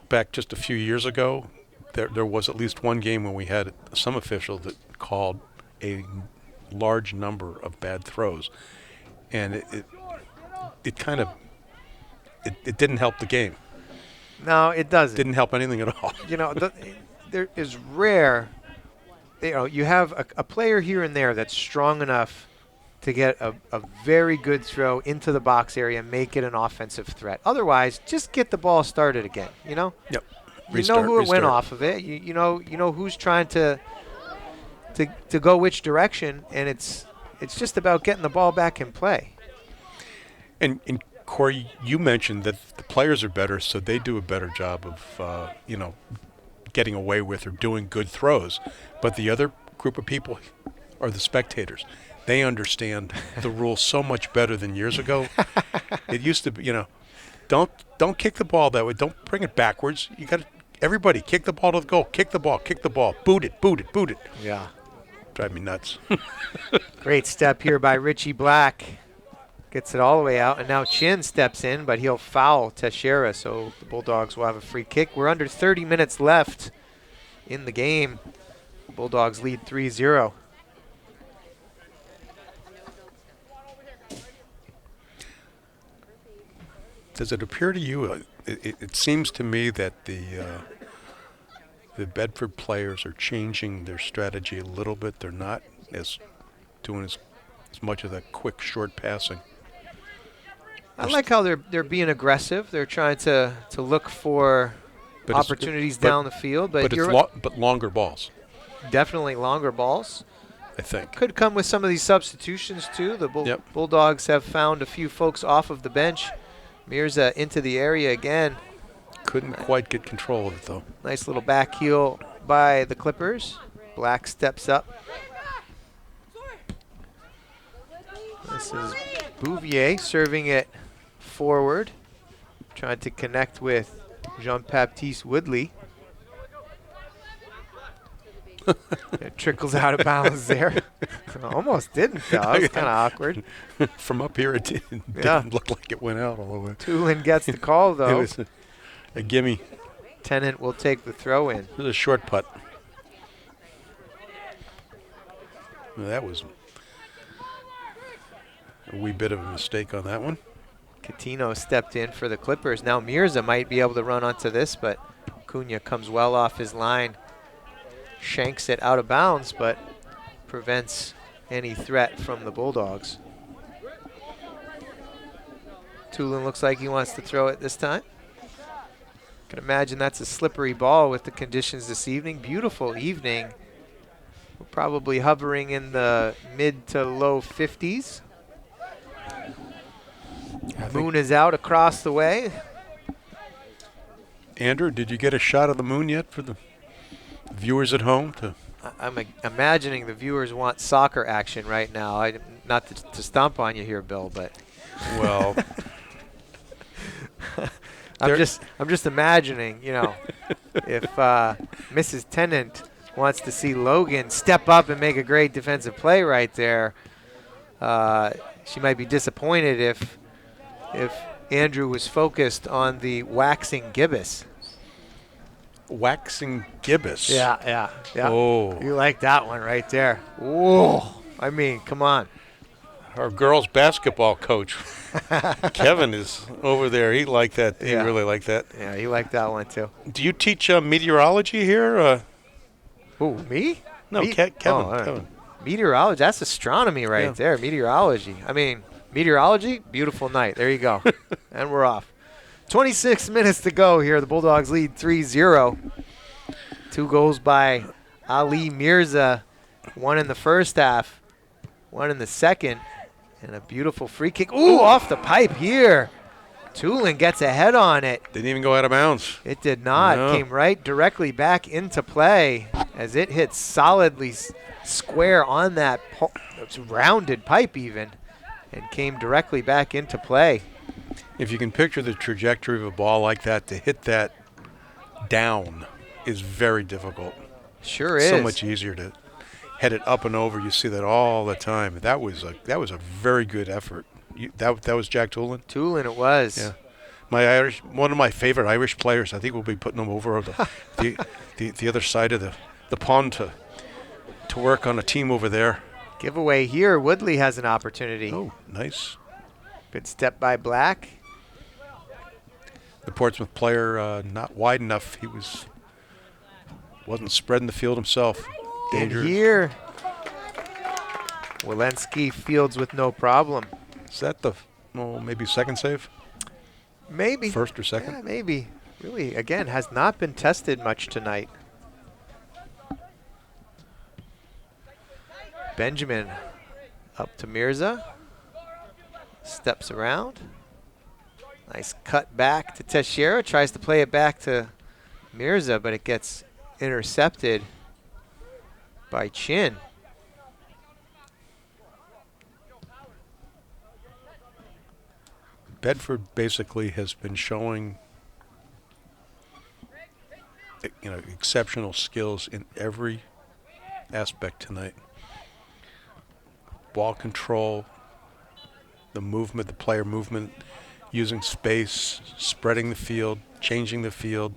back just a few years ago, there was at least one game when we had some official that called a large number of bad throws, and it kind of it didn't help the game. No, it doesn't. Didn't help anything at all. There is rare. You have a player here and there that's strong enough to get a very good throw into the box area and make it an offensive threat. Otherwise, just get the ball started again. Yep. You know who it went off of it. You know who's trying to go which direction, and it's just about getting the ball back in play. And Corey, you mentioned that the players are better, so they do a better job of getting away with or doing good throws. But the other group of people are the spectators. They understand the rules so much better than years ago. It used to be, don't kick the ball that way. Don't bring it backwards. You got to everybody kick the ball to the goal. Kick the ball. Boot it. Yeah. Drive me nuts. Great step here by Richie Black. Gets it all the way out, and now Chin steps in, but he'll foul Teixeira, so the Bulldogs will have a free kick. We're under 30 minutes left in the game. Bulldogs lead 3-0. Does it appear to you, it seems to me that the Bedford players are changing their strategy a little bit. They're not doing as much of that quick, short passing. I like how they're being aggressive. They're trying to look for opportunities down the field. But but longer balls. Definitely longer balls. I think. Could come with some of these substitutions, too. The Bulldogs have found a few folks off of the bench. Mirza into the area again. Couldn't quite get control of it, though. Nice little back heel by the Clippers. Black steps up. This is Bouvier serving it forward. Trying to connect with Jean-Baptiste Woodley. It trickles out of bounds there. Almost didn't, though. That was kind of awkward. From up here, it didn't look like it went out all the way. Tulin gets the call, though. It was a gimme. Tennant will take the throw in. It was a short putt. That was a wee bit of a mistake on that one. Catino stepped in for the Clippers. Now Mirza might be able to run onto this, but Cunha comes well off his line. Shanks it out of bounds, but prevents any threat from the Bulldogs. Tulin looks like he wants to throw it this time. Can imagine that's a slippery ball with the conditions this evening. Beautiful evening. We're probably hovering in the mid to low 50s. Moon is out across the way. Andrew, did you get a shot of the moon yet for the viewers at home? I'm imagining the viewers want soccer action right now. Not to stomp on you here, Bill, but Well, I'm just imagining, if Mrs. Tennant wants to see Logan step up and make a great defensive play right there, she might be disappointed if Andrew was focused on the waxing gibbous. waxing gibbous. Yeah. Oh. You like that one right there. Whoa. I mean, come on. Our girls basketball coach, Kevin, is over there. He liked that. He Yeah. really liked that. Yeah, he liked that one too. Do you teach meteorology here? Who, me? No, Me? Kevin. Oh, all right. Kevin. Meteorology, that's astronomy right Yeah. there. Meteorology. I mean, meteorology, beautiful night. There you go. And we're off. 26 minutes to go here. The Bulldogs lead 3-0. 2 goals by Ali Mirza. 1 in the first half, 1 in the second. And a beautiful free kick. Ooh, off the pipe here. Tulin gets a head on it. Didn't even go out of bounds. It did not. No. Came right directly back into play as it hit solidly square on that rounded pipe even, and came directly back into play. If you can picture the trajectory of a ball like that, to hit that down is very difficult. Sure is. So much easier to head it up and over. You see that all the time. That was a very good effort. That was Jack Tulin? Tulin it was. Yeah. One of my favorite Irish players. I think we'll be putting him over the other side of the pond to work on a team over there. Giveaway here. Woodley has an opportunity. Oh, nice. Good step by Black. The Portsmouth player not wide enough. He wasn't spreading the field himself. And Dangerous. here, Walensky fields with no problem. Is that the maybe second save? Maybe. First or second? Yeah, maybe. Really, again, has not been tested much tonight. Benjamin up to Mirza. Steps around. Nice cut back to Teixeira. Tries to play it back to Mirza, but it gets intercepted by Chin. Bedford basically has been showing exceptional skills in every aspect tonight. Ball control, the movement, the player movement, using space, spreading the field, changing the field,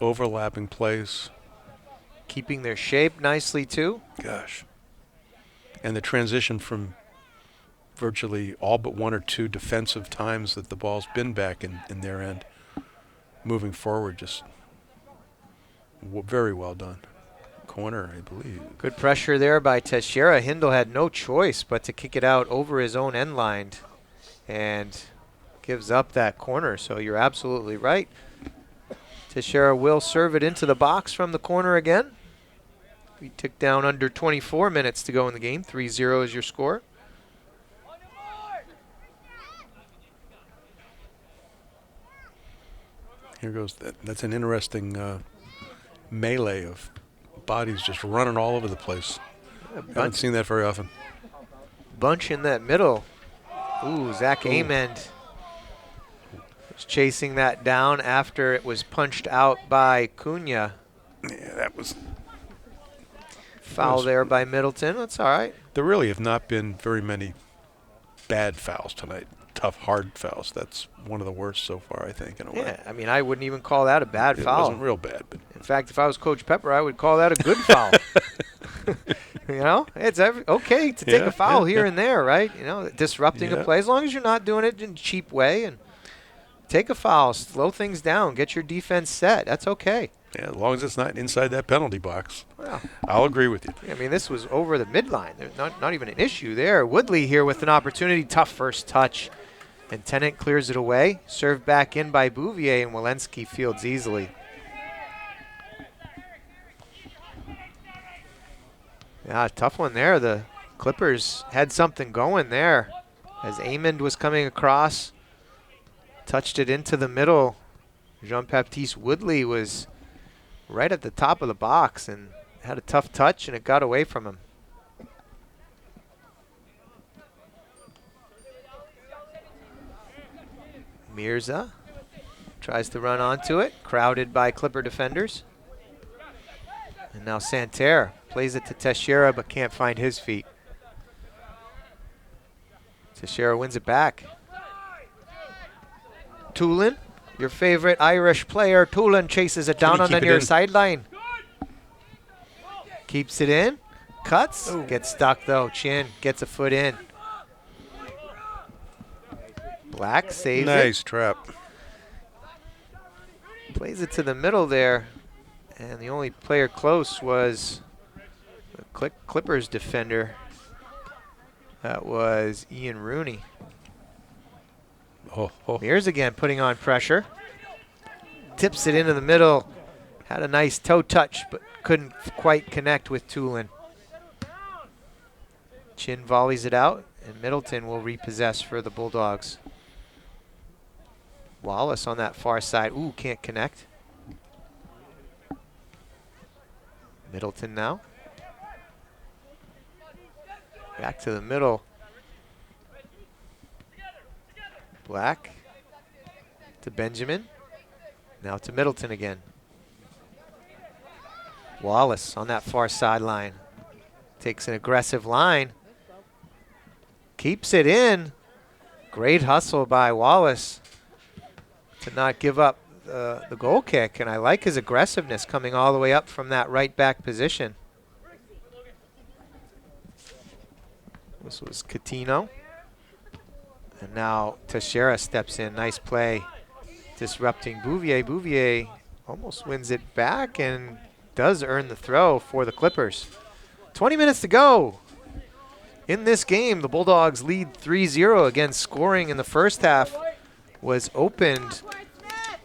overlapping plays. Keeping their shape nicely too. Gosh. And the transition from virtually all but 1 or 2 defensive times that the ball's been back in their end, moving forward, just very well done. Corner, I believe. Good pressure there by Teixeira. Hindle had no choice but to kick it out over his own end line and gives up that corner. So you're absolutely right. Teixeira will serve it into the box from the corner again. We tick down under 24 minutes to go in the game. 3-0 is your score. Here goes that's an interesting melee of bodies just running all over the place. Haven't seen that very often. Bunch in that middle. Ooh, Zach Amend was chasing that down after it was punched out by Cunha. Yeah, that was... Foul there by Middleton. That's all right. There really have not been very many bad fouls tonight. Tough, hard fouls. That's one of the worst so far, I think, in a way. Yeah, I mean, I wouldn't even call that a bad foul. It wasn't real bad. But in fact, if I was Coach Pepper, I would call that a good foul. It's okay to take a foul here and there, right? Disrupting a play, as long as you're not doing it in a cheap way. And take a foul, slow things down, get your defense set. That's okay. Yeah, as long as it's not inside that penalty box. Well, I'll agree with you. I mean, this was over the midline. There's not even an issue there. Woodley here with an opportunity. Tough first touch. And Tennant clears it away. Served back in by Bouvier, and Walensky fields easily. Yeah, tough one there. The Clippers had something going there as Amond was coming across. Touched it into the middle Jean-Baptiste Woodley was right at the top of the box and had a tough touch, and it got away from him. Mirza tries to run onto it, crowded by Clipper defenders. And now Santerre plays it to Teixeira, but can't find his feet. Teixeira wins it back. Tulin, your favorite Irish player. Tulin chases it down on the near sideline. Keeps it in, cuts, gets stuck though. Chin gets a foot in. Black saves it. Nice trap. Plays it to the middle there, and the only player close was the Clippers defender. That was Ian Rooney. Here's again putting on pressure. Tips it into the middle. Had a nice toe touch, but couldn't quite connect with Tulin. Chin volleys it out, and Middleton will repossess for the Bulldogs. Wallace on that far side. Ooh, can't connect. Middleton now. Back to the middle. Black to Benjamin. Now to Middleton again. Wallace on that far sideline. Takes an aggressive line. Keeps it in. Great hustle by Wallace to not give up the goal kick, and I like his aggressiveness coming all the way up from that right back position. This was Coutinho. And now Teixeira steps in. Nice play, disrupting Bouvier. Bouvier almost wins it back and does earn the throw for the Clippers. 20 minutes to go in this game. The Bulldogs lead 3-0. Again, scoring in the first half was opened.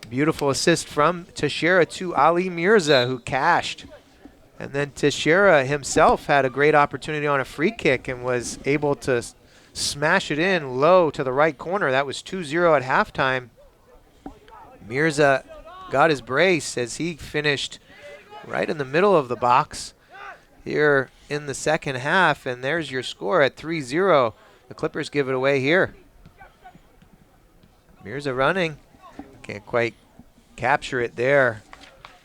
Beautiful assist from Teixeira to Ali Mirza, who cashed. And then Teixeira himself had a great opportunity on a free kick and was able to smash it in low to the right corner. That was 2-0 at halftime. Mirza got his brace as he finished right in the middle of the box here in the second half, and there's your score at 3-0. The Clippers give it away here. Mirza running, can't quite capture it there.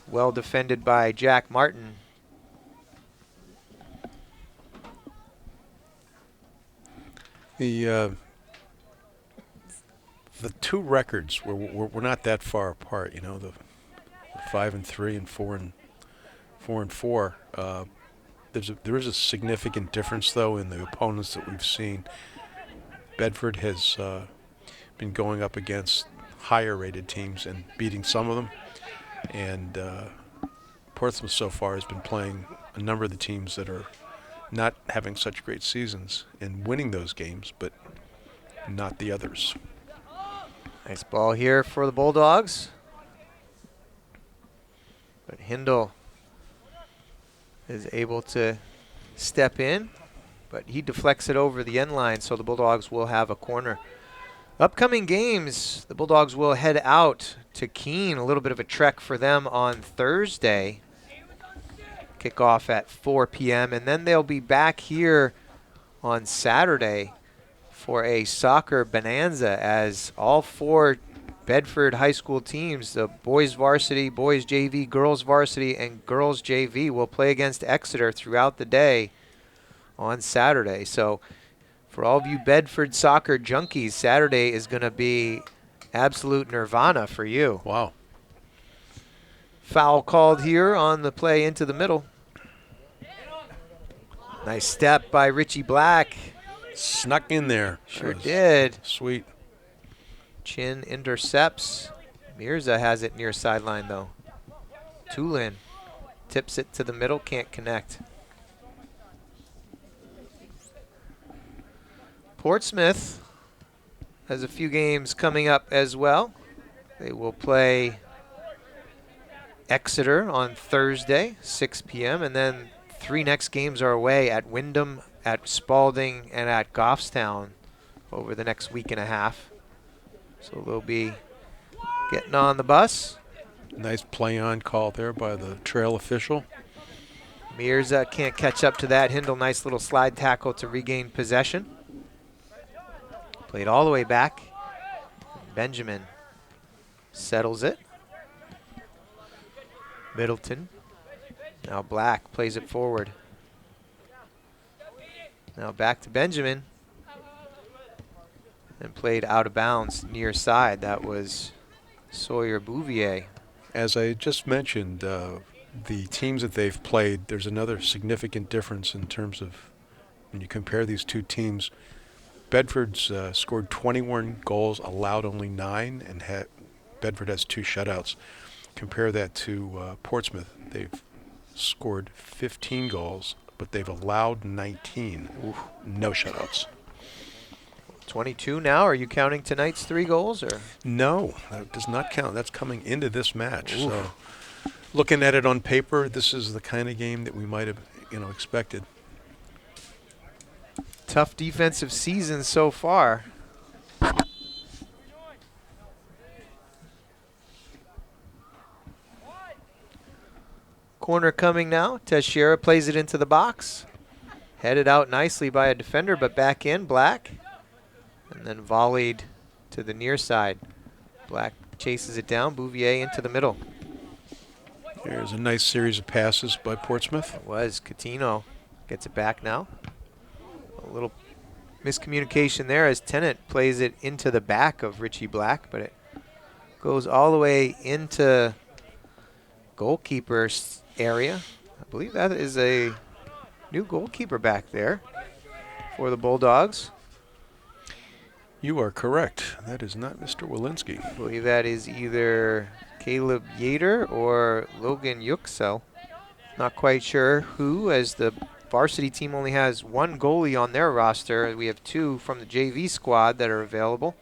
Well defended by Jack Martin. The two records we're not that far apart, you know, the 5-3 and 4-4. There is a significant difference though in the opponents that we've seen. Bedford has been going up against higher rated teams and beating some of them, and Portsmouth so far has been playing a number of the teams that are not having such great seasons and winning those games, but not the others. Nice ball here for the Bulldogs. But Hindle is able to step in, but he deflects it over the end line, so the Bulldogs will have a corner. Upcoming games, the Bulldogs will head out to Keene, a little bit of a trek for them on Thursday. Kickoff at 4 p.m. and then they'll be back here on Saturday for a soccer bonanza as all four Bedford high school teams, the boys varsity, boys JV, girls varsity, and girls JV, will play against Exeter throughout the day on Saturday. So for all of you Bedford soccer junkies, Saturday is going to be absolute nirvana for you. Wow. Foul called here on the play into the middle. Nice step by Richie Black. Snuck in there. Sure did. Sweet. Chin intercepts. Mirza has it near sideline though. Tulin tips it to the middle, can't connect. Portsmouth has a few games coming up as well. They will play Exeter on Thursday, 6 p.m. and then 3 next games are away at Wyndham, at Spalding, and at Goffstown over the next week and a half. So there'll be getting on the bus. Nice play-on call there by the trail official. Mirza can't catch up to that. Hindle, nice little slide tackle to regain possession. Played all the way back. Benjamin settles it. Middleton. Now Black plays it forward. Now back to Benjamin. And played out of bounds near side. That was Sawyer Bouvier. As I just mentioned, the teams that they've played, there's another significant difference in terms of when you compare these two teams. Bedford's scored 21 goals, allowed only 9, and Bedford has 2 shutouts. Compare that to Portsmouth. They've scored 15 goals, but they've allowed 19. Ooh, no shutouts. 22 now. Are you counting tonight's 3 goals, or? No, that does not count. That's coming into this match. Ooh. So, looking at it on paper, this is the kind of game that we might have, expected. Tough defensive season so far. Corner coming now. Teixeira plays it into the box. Headed out nicely by a defender, but back in. Black. And then volleyed to the near side. Black chases it down. Bouvier into the middle. There's a nice series of passes by Portsmouth. It was. Catino gets it back now. A little miscommunication there as Tennant plays it into the back of Richie Black, but it goes all the way into goalkeeper's area. I believe that is a new goalkeeper back there for the Bulldogs. You are correct. That is not Mr. Walensky. I believe that is either Caleb Yater or Logan Yuxel. Not quite sure who, as the varsity team only has 1 goalie on their roster. We have 2 from the JV squad that are available.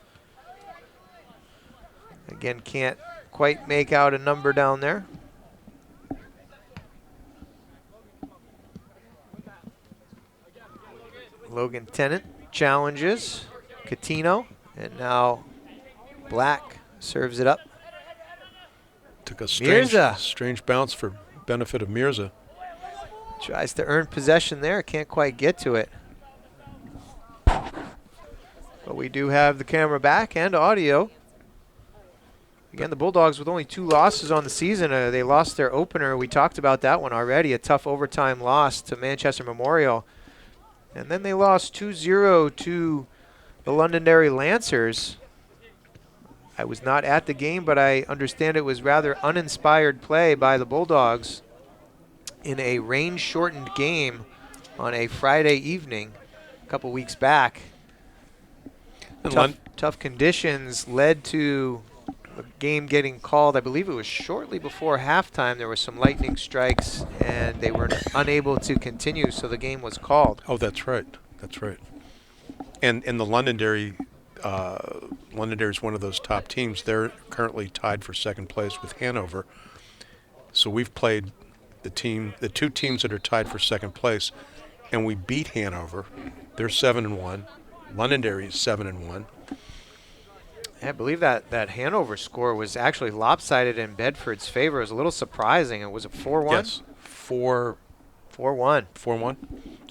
Again, can't quite make out a number down there. Logan Tennant challenges Catino, and now Black serves it up. Took a Mirza. strange bounce for benefit of Mirza. Tries to earn possession there, can't quite get to it. But we do have the camera back and audio. Again, the Bulldogs with only 2 losses on the season. They lost their opener. We talked about that one already, a tough overtime loss to Manchester Memorial. And then they lost 2-0 to the Londonderry Lancers. I was not at the game, but I understand it was rather uninspired play by the Bulldogs in a rain-shortened game on a Friday evening a couple weeks back. Tough conditions led to the game getting called. I believe it was shortly before halftime. There were some lightning strikes, and they were unable to continue, so the game was called. Oh, that's right. That's right. And the Londonderry is one of those top teams. They're currently tied for second place with Hanover. So we've played the 2 teams that are tied for second place, and we beat Hanover. They're 7-1. Londonderry is 7-1. I believe that Hanover score was actually lopsided in Bedford's favor. It was a little surprising. It was a 4-1? Yes, 4-1. 4-1. 4-1? I was going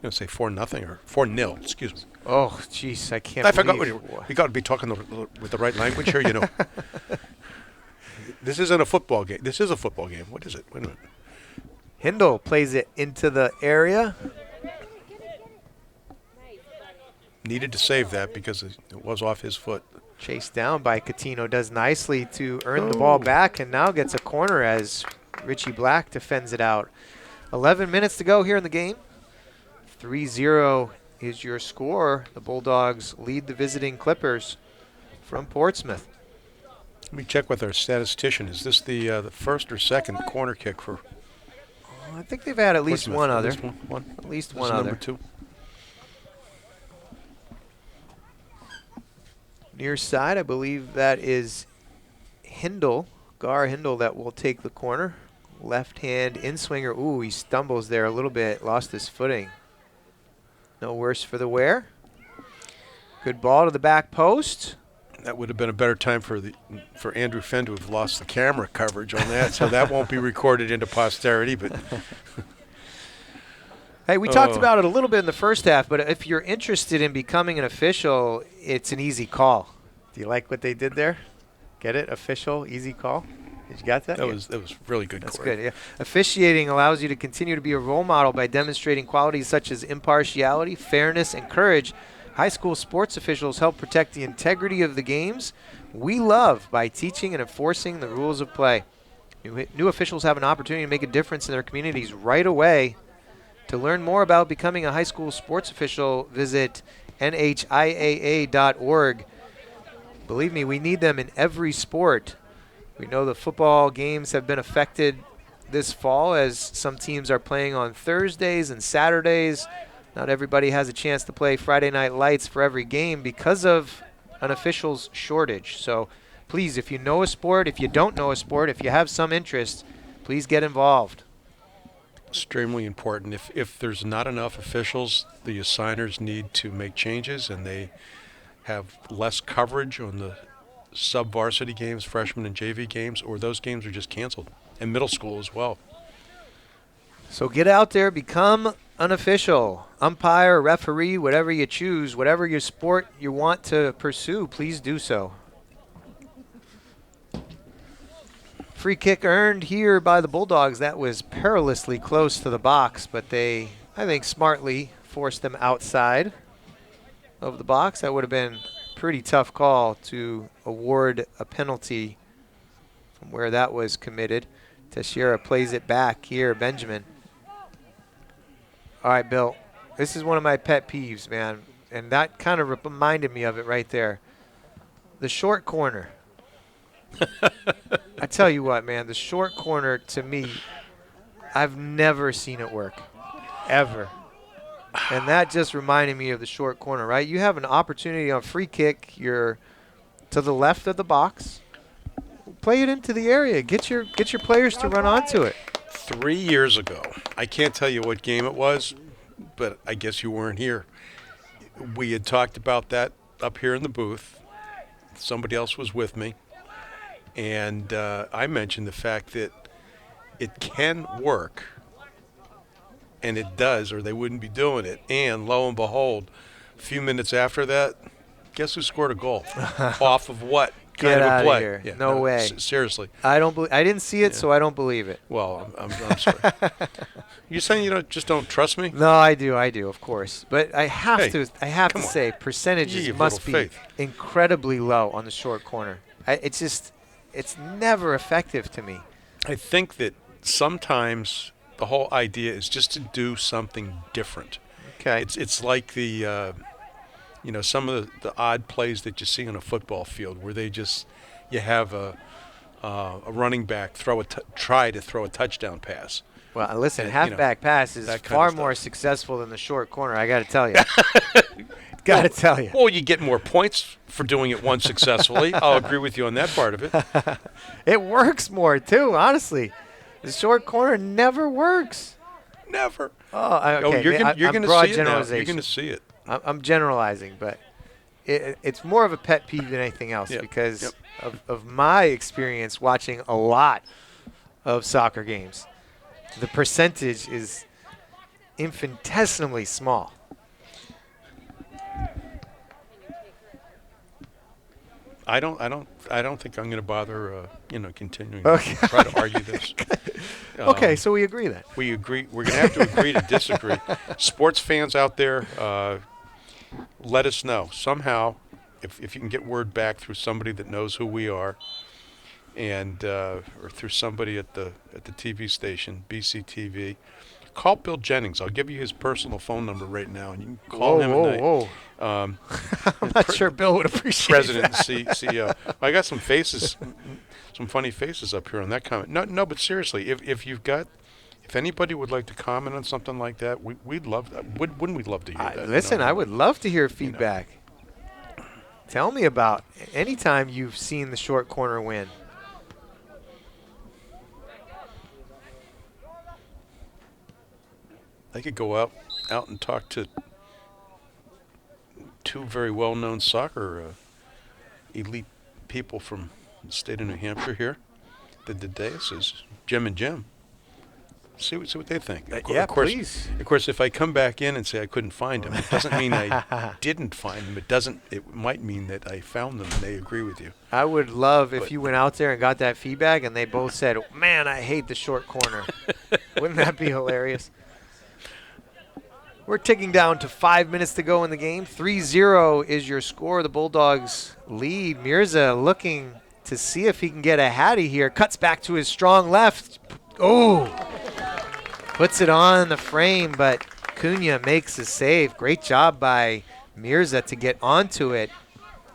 to say 4-0 or 4-0, excuse me. Oh, jeez, I can't forgot believe. you got to be talking with the right language here, This isn't a football game. This is a football game. What is it? Wait a minute. Hindle plays it into the area. Needed to save that because it was off his foot. Chased down by Catino, does nicely to earn the ball back, and now gets a corner as Richie Black defends it out. 11 minutes to go here in the game. 3-0 is your score. The Bulldogs lead the visiting Clippers from Portsmouth. Let me check with our statistician. Is this the first or second corner kick for I think they've had at least Portsmouth? one other. At least one other. Number 2. Near side, I believe that is Hindle, Gar Hindle, that will take the corner. Left hand in swinger. Ooh, he stumbles there a little bit, lost his footing. No worse for the wear. Good ball to the back post. That would have been a better time for Andrew Fenn to have lost the camera coverage on that, so that won't be recorded into posterity. But hey, we talked about it a little bit in the first half, but if you're interested in becoming an official, it's an easy call. Do you like what they did there? Get it? Official, easy call. Did you got that? That was really good. That's Corey. good. Yeah. Officiating allows you to continue to be a role model by demonstrating qualities such as impartiality, fairness, and courage. High school sports officials help protect the integrity of the games we love by teaching and enforcing the rules of play. New officials have an opportunity to make a difference in their communities right away. To learn more about becoming a high school sports official, visit nhiaa.org. Believe me, we need them in every sport. We know the football games have been affected this fall as some teams are playing on Thursdays and Saturdays. Not everybody has a chance to play Friday Night Lights for every game because of an officials shortage. So please, if you know a sport, if you don't know a sport, if you have some interest, please get involved. Extremely important. If there's not enough officials, the assigners need to make changes, and they have less coverage on the sub-varsity games, freshman and JV games, or those games are just canceled, and middle school as well. So get out there, become an official, umpire, referee, whatever you choose, whatever your sport you want to pursue, please do so. Free kick earned here by the Bulldogs. That was perilously close to the box, but they, I think, smartly forced them outside of the box. That would have been a pretty tough call to award a penalty from where that was committed. Teixeira plays it back here, Benjamin. All right, Bill, this is one of my pet peeves, man, and that kind of reminded me of it right there. The short corner. I tell you what, man, the short corner, to me, I've never seen it work, ever. And that just reminded me of the short corner, right? You have an opportunity on free kick. You're to the left of the box. Play it into the area. Get your players to run onto it. 3 years ago, I can't tell you what game it was, but I guess you weren't here. We had talked about that up here in the booth. Somebody else was with me. And I mentioned the fact that it can work, and it does, or they wouldn't be doing it. And lo and behold, a few minutes after that, guess who scored a goal? Off of what kind of a play? Here. Yeah, No way. Seriously. I didn't see it, so I don't believe it. Well, I'm sorry. You saying you just don't trust me? No, I do, of course. But I have to come on. say, percentages You have must be little faith. incredibly low on the short corner. It's never effective to me. I think that sometimes the whole idea is just to do something different. Okay. It's like the some of the odd plays that you see on a football field where you have a running back try to throw a touchdown pass. Well, listen, And, halfback pass is that kind far of more stuff. successful than the short corner, I got to tell you. Got to tell you. Well, you get more points for doing it once successfully. I'll agree with you on that part of it. It works more, too, honestly. The short corner never works. Never. Oh, okay. Oh, you're I'm going to broad see it now. You're generalization. going to see it. I'm generalizing, but it's more of a pet peeve than anything else Yep. because of my experience watching a lot of soccer games. The percentage is infinitesimally small. I don't think I'm going to bother continuing Okay. to try to argue this. Okay, so we agree then. We agree. We're going to have to agree to disagree. Sports fans out there, let us know somehow if you can get word back through somebody that knows who we are, and or through somebody at the TV station, BCTV. Call Bill Jennings. I'll give you his personal phone number right now, and you can call him at night. Whoa. I'm not sure Bill would appreciate President that. and CEO. I got some faces, some funny faces up here on that comment. No, but seriously, if anybody would like to comment on something like that, we'd love that. Wouldn't we love to hear that? Listen, I would love to hear feedback. Tell me about anytime you've seen the short corner win. I could go out and talk to two very well-known soccer elite people from the state of New Hampshire here that did this is Jim and Jim. See what they think. Yeah, of course, please. Of course, if I come back in and say I couldn't find them, it doesn't mean I didn't find them. It might mean that I found them and they agree with you. I would love if you went out there and got that feedback and they both said, man, I hate the short corner. Wouldn't that be hilarious? We're ticking down to 5 minutes to go in the game. 3-0 is your score. The Bulldogs lead. Mirza looking to see if he can get a Hattie here. Cuts back to his strong left. Oh! Puts it on the frame, but Cunha makes a save. Great job by Mirza to get onto it.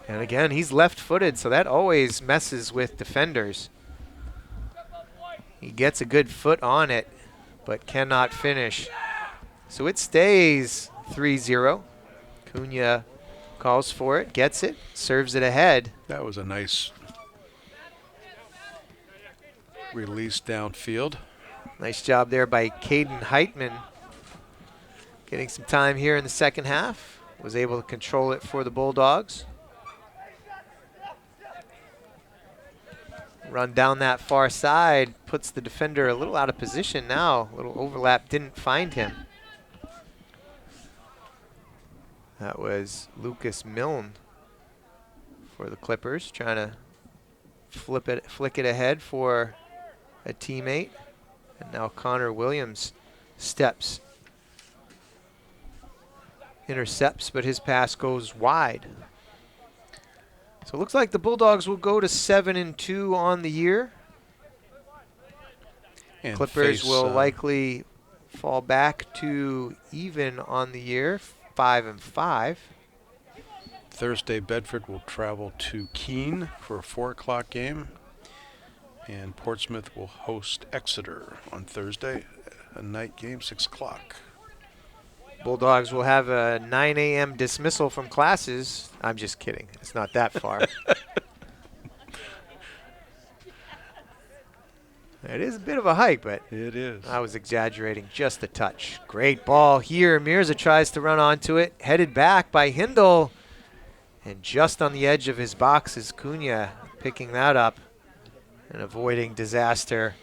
And again, he's left-footed, so that always messes with defenders. He gets a good foot on it, but cannot finish. So it stays 3-0. Cunha calls for it, gets it, serves it ahead. That was a nice release downfield. Nice job there by Caden Heitman. Getting some time here in the second half. Was able to control it for the Bulldogs. Run down that far side. Puts the defender a little out of position now. A little overlap, didn't find him. That was Lucas Milne for the Clippers. Trying to flick it ahead for a teammate. And now Connor Williams intercepts, but his pass goes wide. So it looks like the Bulldogs will go to 7-2 on the year. And Clippers will likely fall back to even on the year, 5-5. Thursday, Bedford will travel to Keene for a 4 o'clock game. And Portsmouth will host Exeter on Thursday, a night game, 6 o'clock. Bulldogs will have a 9 a.m. dismissal from classes. I'm just kidding. It's not that far. It is a bit of a hike, but it is. I was exaggerating just a touch. Great ball here. Mirza tries to run onto it. Headed back by Hindle. And just on the edge of his box is Cunha picking that up and avoiding disaster.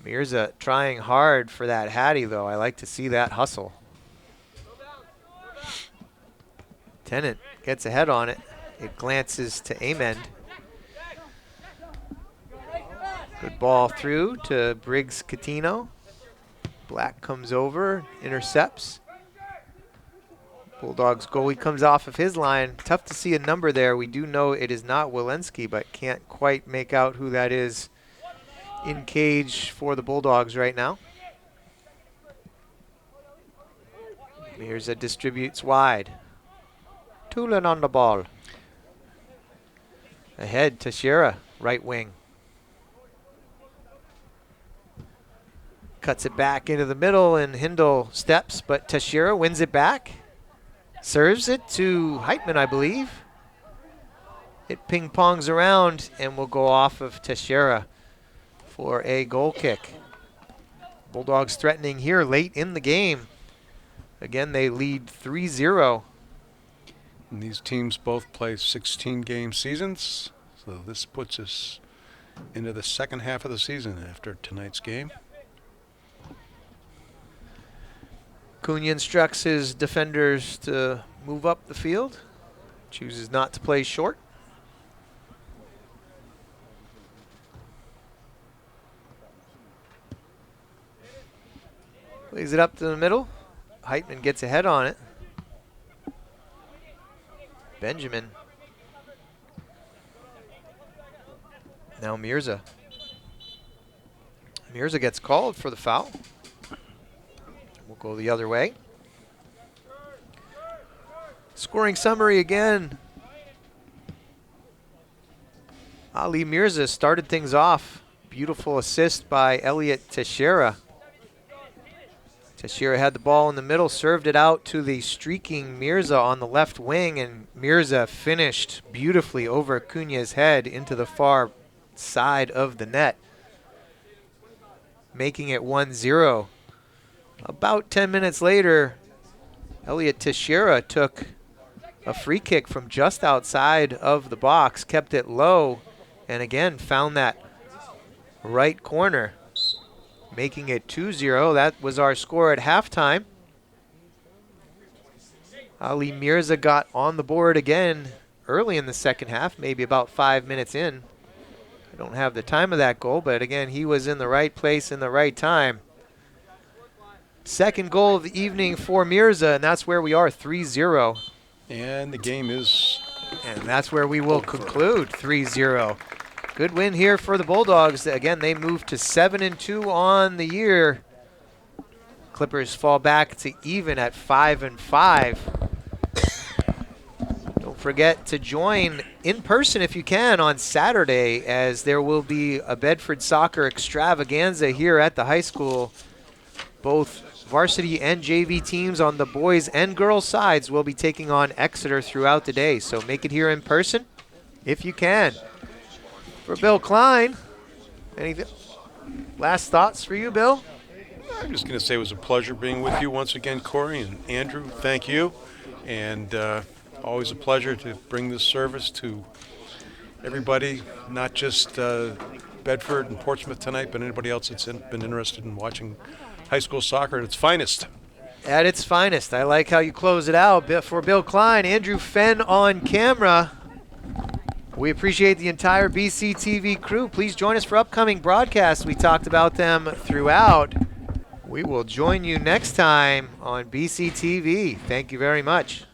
Mirza trying hard for that Hattie, though. I like to see that hustle. Tennant gets ahead on it. It glances to Amend. Good ball through to Briggs Catino. Black comes over, intercepts. Bulldogs goalie comes off of his line. Tough to see a number there. We do know it is not Walensky, but can't quite make out who that is in cage for the Bulldogs right now. Mirza distributes wide. Tulin on the ball. Ahead, Teixeira, right wing. Cuts it back into the middle, and Hindle steps, but Teixeira wins it back. Serves it to Heitman, I believe. It ping-pongs around and will go off of Teixeira for a goal kick. Bulldogs threatening here late in the game. Again, they lead 3-0. And these teams both play 16-game seasons, so this puts us into the second half of the season after tonight's game. Cunha instructs his defenders to move up the field. Chooses not to play short. Plays it up to the middle. Heitman gets ahead on it. Benjamin. Now Mirza. Mirza gets called for the foul. We'll go the other way. Scoring summary again. Ali Mirza started things off. Beautiful assist by Elliot Teixeira. Teixeira had the ball in the middle, served it out to the streaking Mirza on the left wing, and Mirza finished beautifully over Cunha's head into the far side of the net, making it 1-0. About 10 minutes later, Elliot Teixeira took a free kick from just outside of the box, kept it low, and again found that right corner, making it 2-0. That was our score at halftime. Ali Mirza got on the board again early in the second half, maybe about 5 minutes in. I don't have the time of that goal, but again, he was in the right place in the right time. Second goal of the evening for Mirza, and that's where we are, 3-0. And the game is... And that's where we will conclude, 3-0. Good win here for the Bulldogs. Again, they moved to 7-2 on the year. Clippers fall back to even at 5-5. Don't forget to join in person if you can on Saturday, as there will be a Bedford soccer extravaganza here at the high school. Both varsity and JV teams on the boys and girls sides will be taking on Exeter throughout the day. So make it here in person if you can. For Bill Klein, any last thoughts for you, Bill? I'm just going to say it was a pleasure being with you once again, Corey, and Andrew, thank you. And always a pleasure to bring this service to everybody, not just Bedford and Portsmouth tonight, but anybody else that's been interested in watching high school soccer at its finest. At its finest. I like how you close it out. For Bill Klein, Andrew Fenn on camera. We appreciate the entire BCTV crew. Please join us for upcoming broadcasts. We talked about them throughout. We will join you next time on BCTV. Thank you very much.